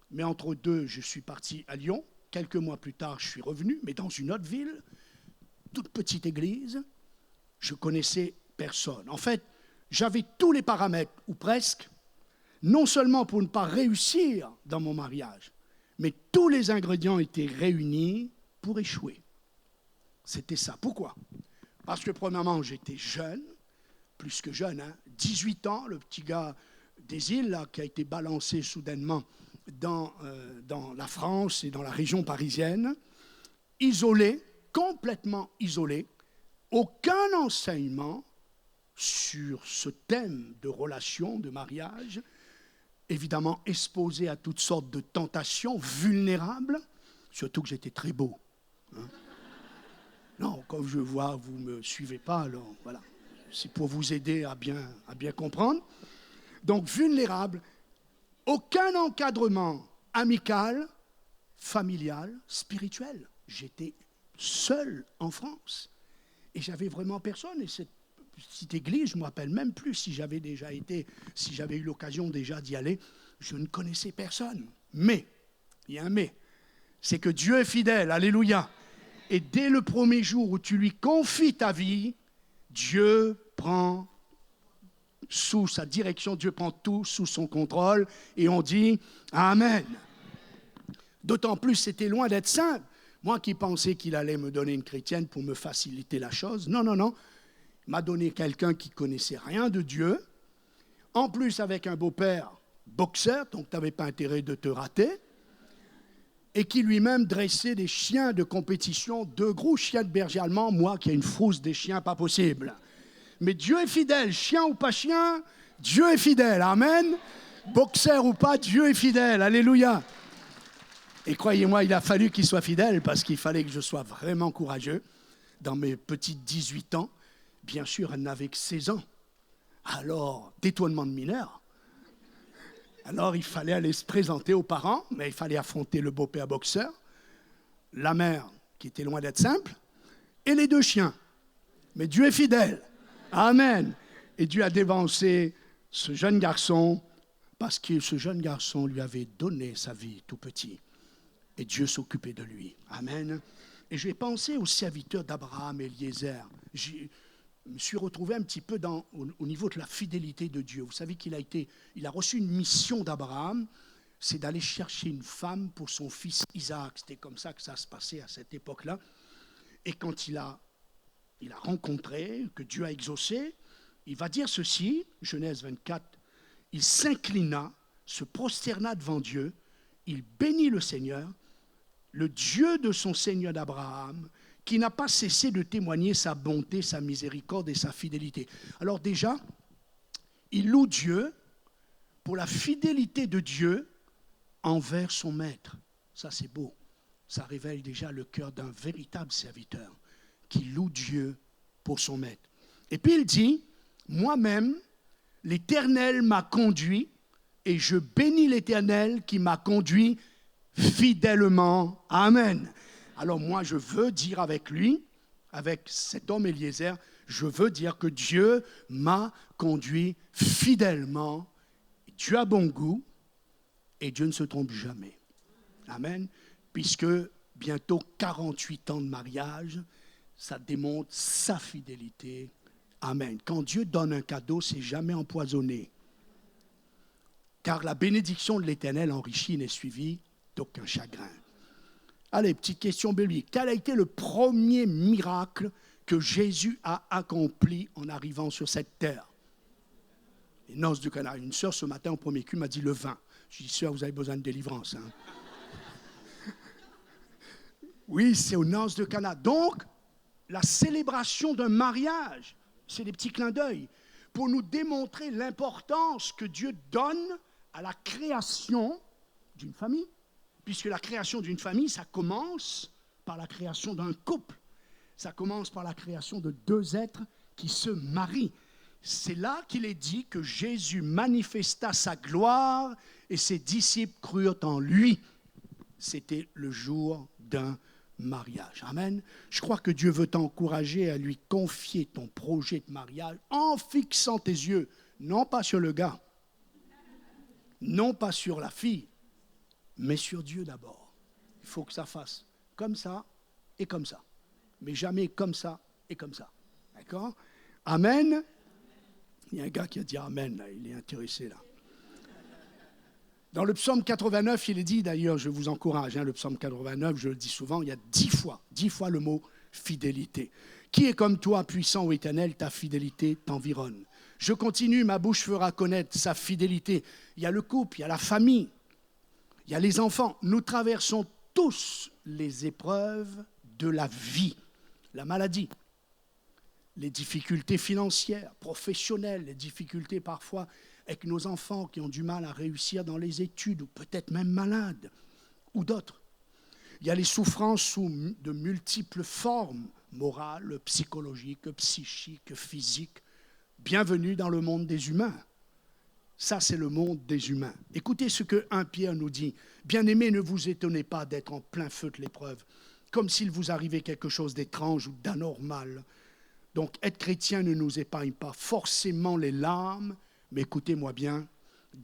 mais entre deux, je suis parti à Lyon. Quelques mois plus tard, je suis revenu, mais dans une autre ville, toute petite église, je connaissais personne. En fait, j'avais tous les paramètres, ou presque, non seulement pour ne pas réussir dans mon mariage, mais tous les ingrédients étaient réunis pour échouer. C'était ça. Pourquoi? Parce que premièrement, j'étais jeune, plus que jeune, 18 ans, le petit gars des îles là, qui a été balancé soudainement dans la France et dans la région parisienne, isolé, complètement isolé, aucun enseignement sur ce thème de relation, de mariage, évidemment exposé à toutes sortes de tentations, vulnérable, surtout que j'étais très beau. Hein. Non, comme je vois, vous ne me suivez pas, alors voilà. C'est pour vous aider à bien comprendre. Donc, vulnérable, aucun encadrement amical, familial, spirituel. J'étais seul en France. Et j'avais vraiment personne. Et cette petite église, je ne me rappelle même plus si j'avais eu l'occasion déjà d'y aller, je ne connaissais personne. Mais, il y a un mais, c'est que Dieu est fidèle, alléluia. Et dès le premier jour où tu lui confies ta vie, Dieu prend sous sa direction, Dieu prend tout sous son contrôle, et on dit Amen. D'autant plus, c'était loin d'être simple. Moi qui pensais qu'il allait me donner une chrétienne pour me faciliter la chose, non. Il m'a donné quelqu'un qui ne connaissait rien de Dieu, en plus avec un beau-père boxeur, donc tu n'avais pas intérêt de te rater, et qui lui-même dressait des chiens de compétition, 2 gros chiens de berger allemand, moi qui ai une frousse des chiens, pas possible. Mais Dieu est fidèle, chien ou pas chien, Dieu est fidèle, amen. Boxeur ou pas, Dieu est fidèle, alléluia. Et croyez-moi, il a fallu qu'il soit fidèle parce qu'il fallait que je sois vraiment courageux. Dans mes petits 18 ans, bien sûr, elle n'avait que 16 ans. Alors, détournement de mineur. Alors, il fallait aller se présenter aux parents, mais il fallait affronter le beau-père boxeur, la mère, qui était loin d'être simple, et les 2 chiens. Mais Dieu est fidèle. Amen. Et Dieu a dévancé ce jeune garçon parce que ce jeune garçon lui avait donné sa vie tout petit. Et Dieu s'occupait de lui. Amen. Et j'ai pensé aux serviteurs d'Abraham et Eliezer. Je me suis retrouvé un petit peu au niveau de la fidélité de Dieu. Vous savez qu'il a reçu une mission d'Abraham, c'est d'aller chercher une femme pour son fils Isaac. C'était comme ça que ça se passait à cette époque-là. Et quand il a rencontré, que Dieu a exaucé, il va dire ceci, Genèse 24, il s'inclina, se prosterna devant Dieu, il bénit le Seigneur, le Dieu de son Seigneur d'Abraham, qui n'a pas cessé de témoigner sa bonté, sa miséricorde et sa fidélité. Alors déjà, il loue Dieu pour la fidélité de Dieu envers son maître. Ça, c'est beau. Ça révèle déjà le cœur d'un véritable serviteur qui loue Dieu pour son maître. Et puis il dit, moi-même, L'Éternel m'a conduit et je bénis l'Éternel qui m'a conduit fidèlement. Amen. Alors moi, je veux dire avec lui, avec cet homme Eliezer, je veux dire que Dieu m'a conduit fidèlement. Dieu a bon goût et Dieu ne se trompe jamais. Amen. Puisque bientôt 48 ans de mariage, ça démontre sa fidélité. Amen. Quand Dieu donne un cadeau, c'est jamais empoisonné. Car la bénédiction de l'Éternel enrichit et n'est suivie d'aucun chagrin. Allez, petite question biblique. Quel a été le premier miracle que Jésus a accompli en arrivant sur cette terre? Les noces du Cana. Une sœur ce matin au premier culte m'a dit le vin. Je dis, sœur, vous avez besoin de délivrance. Hein? Oui, c'est aux noces de Cana. Donc, la célébration d'un mariage, c'est des petits clins d'œil pour nous démontrer l'importance que Dieu donne à la création d'une famille. Puisque la création d'une famille, ça commence par la création d'un couple. Ça commence par la création de deux êtres qui se marient. C'est là qu'il est dit que Jésus manifesta sa gloire et ses disciples crurent en lui. C'était le jour d'un mariage. Amen. Je crois que Dieu veut t'encourager à lui confier ton projet de mariage en fixant tes yeux, non pas sur le gars, non pas sur la fille, mais sur Dieu d'abord. Il faut que ça fasse comme ça et comme ça. Mais jamais comme ça et comme ça. D'accord? Amen. Il y a un gars qui a dit Amen, là. Il est intéressé là. Dans le psaume 89, il est dit, d'ailleurs, je vous encourage, hein, le psaume 89, je le dis souvent, il y a 10 fois le mot fidélité. Qui est comme toi, puissant, ô Éternel, ta fidélité t'environne. Je continue, ma bouche fera connaître sa fidélité. Il y a le couple, il y a la famille, il y a les enfants. Nous traversons tous les épreuves de la vie, la maladie, les difficultés financières, professionnelles, les difficultés parfois avec nos enfants qui ont du mal à réussir dans les études ou peut-être même malades ou d'autres. Il y a les souffrances sous de multiples formes, morales, psychologiques, psychiques, physiques. Bienvenue dans le monde des humains. Ça, c'est le monde des humains. Écoutez ce que 1 Pierre nous dit. Bien-aimés, ne vous étonnez pas d'être en plein feu de l'épreuve, comme s'il vous arrivait quelque chose d'étrange ou d'anormal. Donc, être chrétien ne nous épargne pas forcément les larmes, mais écoutez-moi bien,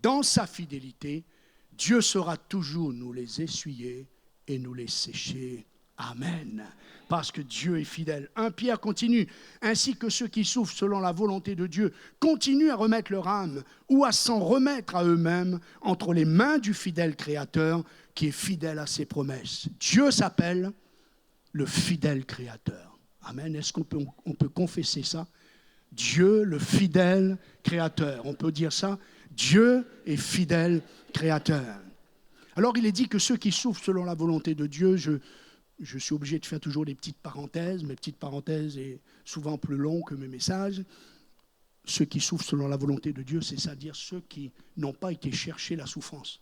dans sa fidélité, Dieu saura toujours nous les essuyer et nous les sécher. Amen. Parce que Dieu est fidèle. 1 Pierre continue. Ainsi que ceux qui souffrent selon la volonté de Dieu continuent à remettre leur âme ou à s'en remettre à eux-mêmes entre les mains du fidèle Créateur qui est fidèle à ses promesses. Dieu s'appelle le fidèle Créateur. Amen. Est-ce qu'on peut confesser ça? Dieu, le fidèle Créateur. On peut dire ça? Dieu est fidèle Créateur. Alors, il est dit que ceux qui souffrent selon la volonté de Dieu, je suis obligé de faire toujours des petites parenthèses. Mes petites parenthèses sont souvent plus longues que mes messages. Ceux qui souffrent selon la volonté de Dieu, c'est-à-dire ceux qui n'ont pas été chercher la souffrance.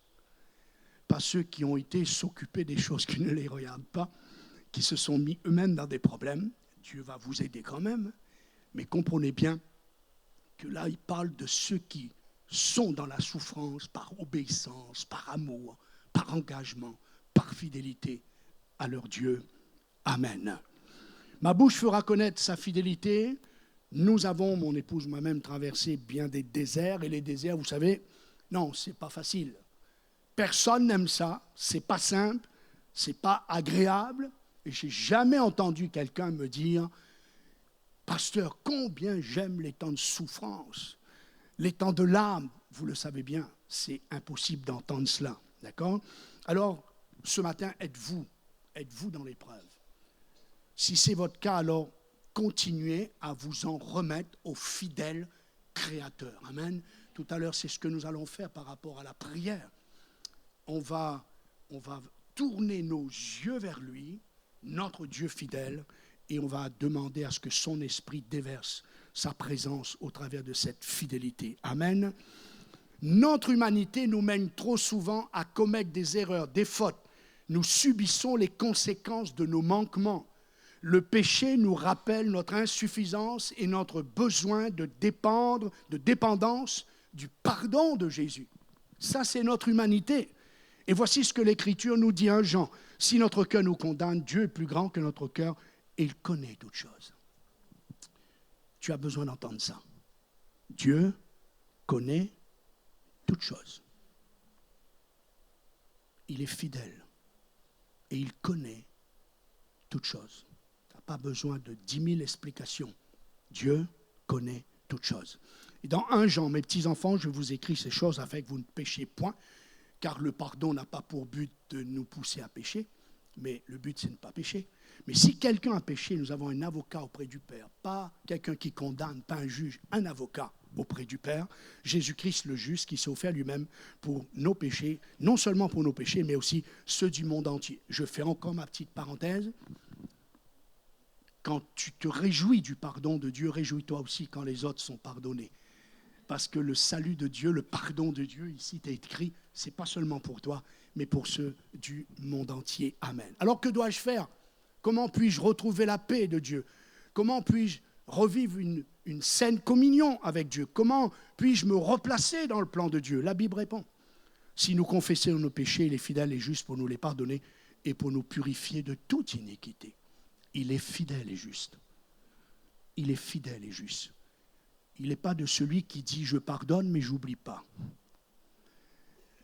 Pas ceux qui ont été s'occuper des choses qui ne les regardent pas, qui se sont mis eux-mêmes dans des problèmes. Dieu va vous aider quand même. Mais comprenez bien que là, il parle de ceux qui sont dans la souffrance par obéissance, par amour, par engagement, par fidélité à leur Dieu. Amen. Ma bouche fera connaître sa fidélité. Nous avons, mon épouse, moi-même, traversé bien des déserts. Et les déserts, vous savez, non, c'est pas facile. Personne n'aime ça. C'est pas simple. C'est pas agréable. Et j'ai jamais entendu quelqu'un me dire Pasteur, combien j'aime les temps de souffrance, les temps de larmes. Vous le savez bien, c'est impossible d'entendre cela. D'accord? Alors, ce matin, êtes-vous dans l'épreuve? Si c'est votre cas, alors continuez à vous en remettre au fidèle Créateur. Amen. Tout à l'heure, c'est ce que nous allons faire par rapport à la prière. On va tourner nos yeux vers lui, notre Dieu fidèle, et on va demander à ce que son esprit déverse sa présence au travers de cette fidélité. Amen. Notre humanité nous mène trop souvent à commettre des erreurs, des fautes. Nous subissons les conséquences de nos manquements. Le péché nous rappelle notre insuffisance et notre besoin de dépendance du pardon de Jésus. Ça, c'est notre humanité. Et voici ce que l'Écriture nous dit, 1 Jean. Si notre cœur nous condamne, Dieu est plus grand que notre cœur et il connaît toutes choses. Tu as besoin d'entendre ça. Dieu connaît toutes choses. Il est fidèle et il connaît toutes choses. Tu n'as pas besoin de 10 000 explications. Dieu connaît toutes choses. Et dans 1 Jean, mes petits-enfants, je vous écris ces choses afin que vous ne péchiez point, car le pardon n'a pas pour but de nous pousser à pécher, mais le but, c'est de ne pas pécher. Mais si quelqu'un a péché, nous avons un avocat auprès du Père, pas quelqu'un qui condamne, pas un juge, un avocat auprès du Père, Jésus-Christ le juste, qui s'est offert lui-même pour nos péchés, non seulement pour nos péchés, mais aussi ceux du monde entier. Je fais encore ma petite parenthèse. Quand tu te réjouis du pardon de Dieu, réjouis-toi aussi quand les autres sont pardonnés. Parce que le salut de Dieu, le pardon de Dieu, ici, t'est écrit, c'est pas seulement pour toi, mais pour ceux du monde entier. Amen. Alors, que dois-je faire? Comment puis-je retrouver la paix de Dieu? Comment puis-je revivre une saine communion avec Dieu? Comment puis-je me replacer dans le plan de Dieu? La Bible répond. Si nous confessons nos péchés, il est fidèle et juste pour nous les pardonner et pour nous purifier de toute iniquité. Il est fidèle et juste. Il est fidèle et juste. Il n'est pas de celui qui dit « je pardonne, mais je n'oublie pas ».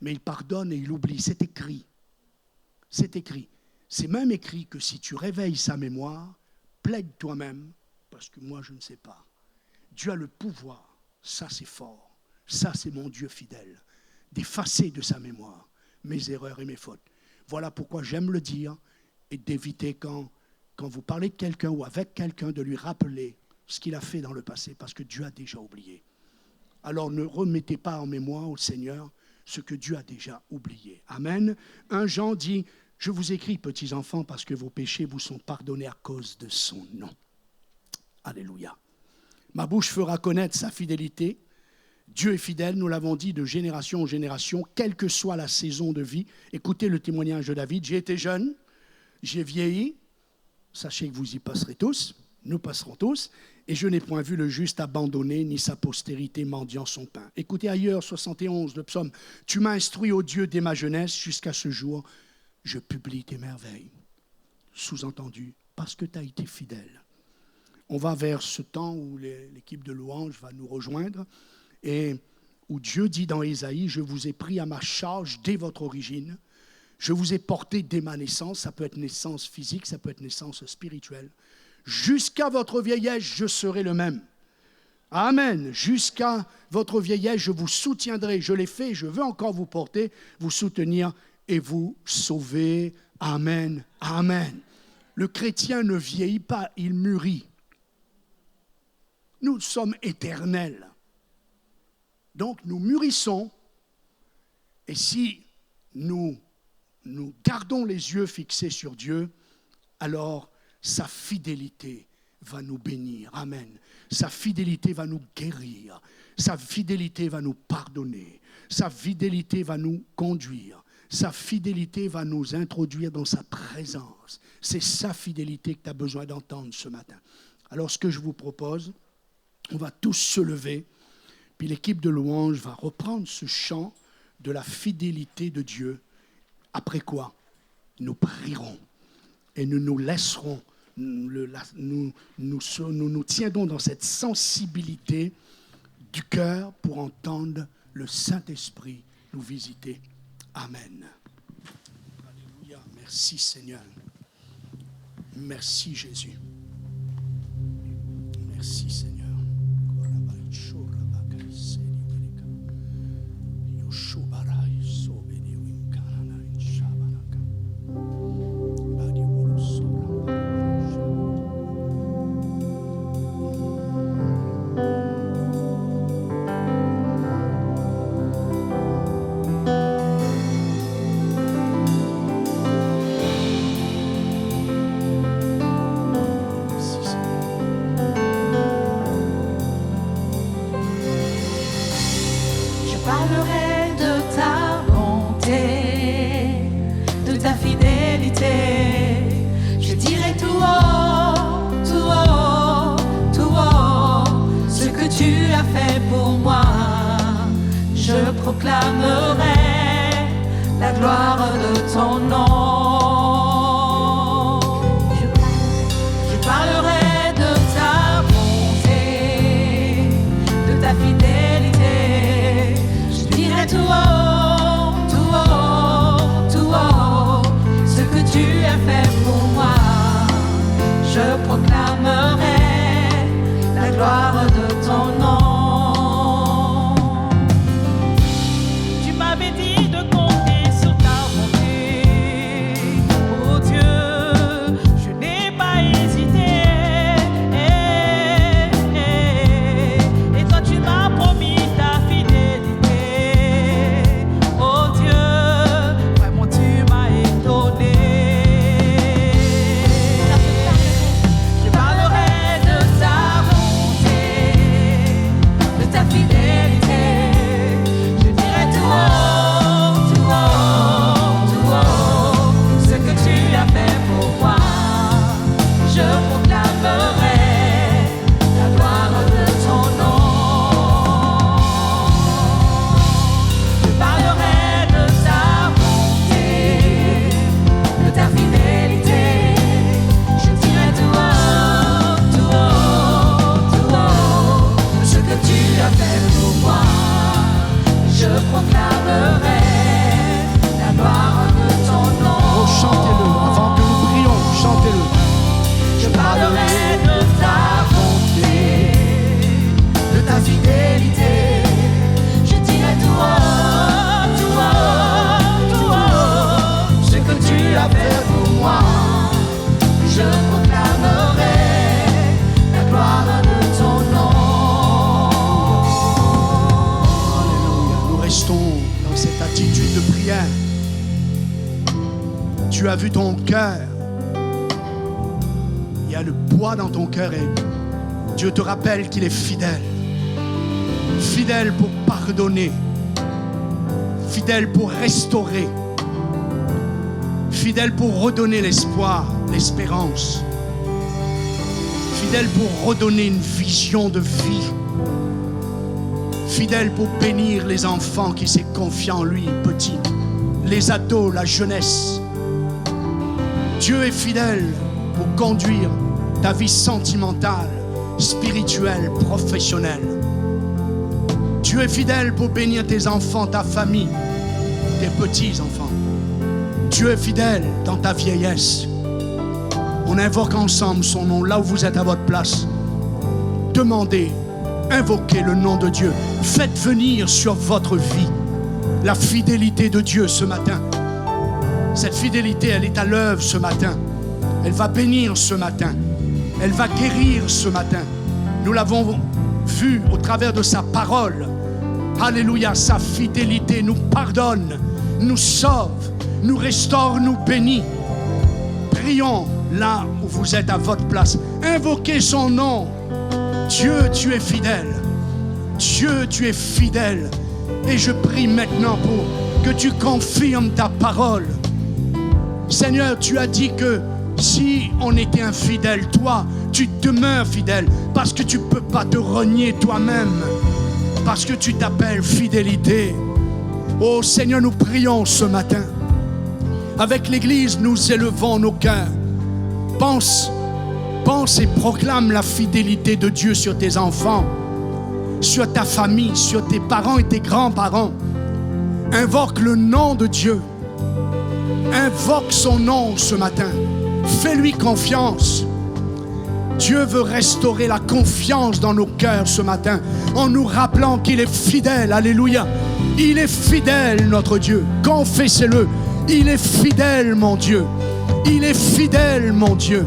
Mais il pardonne et il oublie. C'est écrit. C'est écrit. C'est même écrit que si tu réveilles sa mémoire, plaide toi-même, parce que moi je ne sais pas. Dieu a le pouvoir, ça c'est fort, ça c'est mon Dieu fidèle, d'effacer de sa mémoire mes erreurs et mes fautes. Voilà pourquoi j'aime le dire et d'éviter quand vous parlez de quelqu'un ou avec quelqu'un de lui rappeler ce qu'il a fait dans le passé, parce que Dieu a déjà oublié. Alors ne remettez pas en mémoire au Seigneur ce que Dieu a déjà oublié. Amen. 1 Jean dit, je vous écris, petits enfants, parce que vos péchés vous sont pardonnés à cause de son nom. Alléluia. Ma bouche fera connaître sa fidélité. Dieu est fidèle, nous l'avons dit, de génération en génération, quelle que soit la saison de vie. Écoutez le témoignage de David. J'ai été jeune, j'ai vieilli. Sachez que vous y passerez tous, nous passerons tous. Et je n'ai point vu le juste abandonné, ni sa postérité mendiant son pain. Écoutez ailleurs, 71, le psaume. Tu m'as instruit, ô Dieu, dès ma jeunesse, jusqu'à ce jour, je publie tes merveilles. Sous-entendu, parce que tu as été fidèle. On va vers ce temps où l'équipe de louange va nous rejoindre et où Dieu dit dans Ésaïe, je vous ai pris à ma charge dès votre origine. Je vous ai porté dès ma naissance. Ça peut être naissance physique, ça peut être naissance spirituelle. Jusqu'à votre vieillesse, je serai le même. Amen. Jusqu'à votre vieillesse, je vous soutiendrai. Je l'ai fait, je veux encore vous porter, vous soutenir et vous sauver. Amen. Amen. Le chrétien ne vieillit pas, il mûrit. Nous sommes éternels. Donc nous mûrissons. Et si nous gardons les yeux fixés sur Dieu, alors sa fidélité va nous bénir. Amen. Sa fidélité va nous guérir. Sa fidélité va nous pardonner. Sa fidélité va nous conduire. Sa fidélité va nous introduire dans sa présence. C'est sa fidélité que tu as besoin d'entendre ce matin. Alors ce que je vous propose, on va tous se lever, puis l'équipe de louange va reprendre ce chant de la fidélité de Dieu. Après quoi, nous prierons et nous nous laisserons, nous tiendrons dans cette sensibilité du cœur pour entendre le Saint-Esprit nous visiter. Amen. Alléluia. Merci Seigneur. Merci Jésus. Merci Seigneur. Je dirai tout haut fait pour moi. Je proclamerai la gloire de ton nom. Je parlerai de ta bonté, de ta fidélité. Je dirai tout haut, tout haut, tout haut, ce que tu as fait pour moi. Je proclamerai la gloire de ton nom. Tu m'avais dit de compter sur ta bonté. Oh Dieu, je n'ai pas hésité. Et toi tu m'as promis ta fidélité. Oh Dieu, vraiment tu m'as étonné. Je parlerai de ta bonté, de ta fidélité. Je dirai tout haut, tout haut, tout haut, ce que tu as fait pour moi. Je proclamerai la gloire de ton nom. Je parlerai de ta bonté, de ta fidélité. Je dirai tout haut, tout haut, tout haut, ce que tu as fait pour moi. Je proclamerai la gloire de ton nom. Oh, chantez-le, avant que nous prions, chantez-le. Je parlerai de ta bonté, de ta fidélité. Je dirai tout haut, tout haut, tout haut, ce que tu as fait pour moi. Je proclamerai la gloire de ton nom. Alléluia. Nous restons dans cette attitude de prière. Tu as vu ton cœur. Il y a le poids dans ton cœur et Dieu te rappelle qu'il est fidèle. Fidèle pour pardonner. Fidèle pour restaurer. Fidèle pour redonner l'espoir, l'espérance. Fidèle pour redonner une vision de vie. Fidèle pour bénir les enfants qui s'est confiés en lui, petits, les ados, la jeunesse. Dieu est fidèle pour conduire ta vie sentimentale, spirituelle, professionnelle. Dieu est fidèle pour bénir tes enfants, ta famille, tes petits-enfants. Dieu est fidèle dans ta vieillesse. On invoque ensemble son nom là où vous êtes à votre place. Demandez, invoquez le nom de Dieu. Faites venir sur votre vie la fidélité de Dieu ce matin. Cette fidélité, elle est à l'œuvre ce matin. Elle va bénir ce matin. Elle va guérir ce matin. Nous l'avons vu au travers de sa parole. Alléluia, sa fidélité nous pardonne, nous sauve, nous restaure, nous bénit. Prions là où vous êtes à votre place. Invoquez son nom. Dieu, tu es fidèle. Dieu, tu es fidèle. Et je prie maintenant pour que tu confirmes ta parole. Seigneur, tu as dit que si on était infidèle, toi, tu demeures fidèle parce que tu ne peux pas te renier toi-même, parce que tu t'appelles fidélité. Oh Seigneur, nous prions ce matin. Avec l'Église, nous élevons nos cœurs. Pense et proclame la fidélité de Dieu sur tes enfants, sur ta famille, sur tes parents et tes grands-parents. Invoque le nom de Dieu. Invoque son nom ce matin. Fais-lui confiance. Dieu veut restaurer la confiance dans nos cœurs ce matin en nous rappelant qu'il est fidèle. Alléluia. Il est fidèle, notre Dieu. Confessez-le. Il est fidèle, mon Dieu. Il est fidèle, mon Dieu.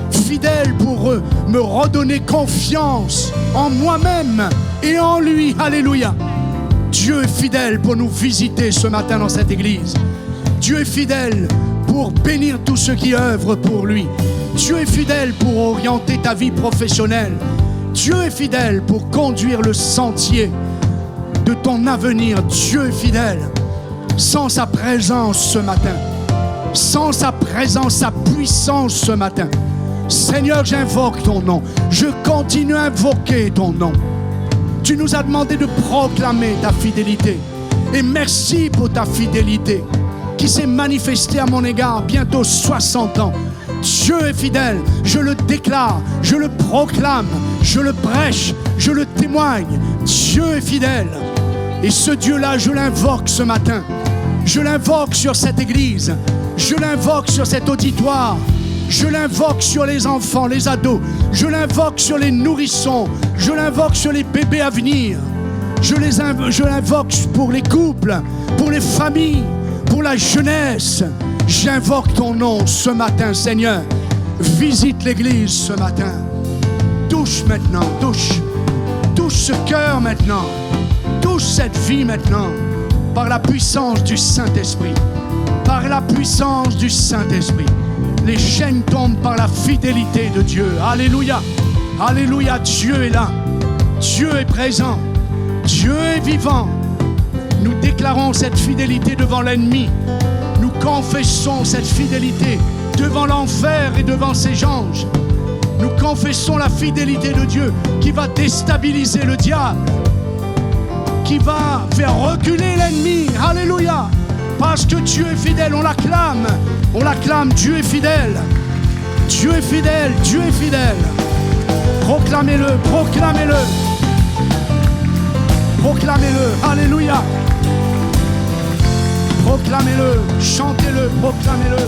Fidèle pour me redonner confiance en moi-même et en lui. Alléluia. Dieu est fidèle pour nous visiter ce matin dans cette église. Dieu est fidèle pour bénir tous ceux qui œuvrent pour lui. Dieu est fidèle pour orienter ta vie professionnelle. Dieu est fidèle pour conduire le sentier de ton avenir. Dieu est fidèle. Sans sa présence ce matin, sans sa présence, sa puissance ce matin, Seigneur, j'invoque ton nom. Je continue à invoquer ton nom. Tu nous as demandé de proclamer ta fidélité. Et merci pour ta fidélité qui s'est manifestée à mon égard bientôt 60 ans. Dieu est fidèle, je le déclare, je le proclame, je le prêche, je le témoigne. Dieu est fidèle. Et ce Dieu-là, je l'invoque ce matin. Je l'invoque sur cette église. Je l'invoque sur cet auditoire. Je l'invoque sur les enfants, les ados. Je l'invoque sur les nourrissons. Je l'invoque sur les bébés à venir. Je l'invoque pour les couples, pour les familles, pour la jeunesse. J'invoque ton nom ce matin, Seigneur. Visite l'église ce matin. Touche maintenant, touche. Touche ce cœur maintenant. Touche cette vie maintenant. Par la puissance du Saint-Esprit. Par la puissance du Saint-Esprit. Les chaînes tombent par la fidélité de Dieu. Alléluia. Alléluia. Dieu est là. Dieu est présent. Dieu est vivant. Nous déclarons cette fidélité devant l'ennemi. Nous confessons cette fidélité devant l'enfer et devant ses anges. Nous confessons la fidélité de Dieu qui va déstabiliser le diable, qui va faire reculer l'ennemi. Alléluia. Parce que Dieu est fidèle, on l'acclame. On l'acclame, Dieu est fidèle. Dieu est fidèle, Dieu est fidèle. Proclamez-le, proclamez-le. Proclamez-le, alléluia. Proclamez-le, chantez-le, proclamez-le.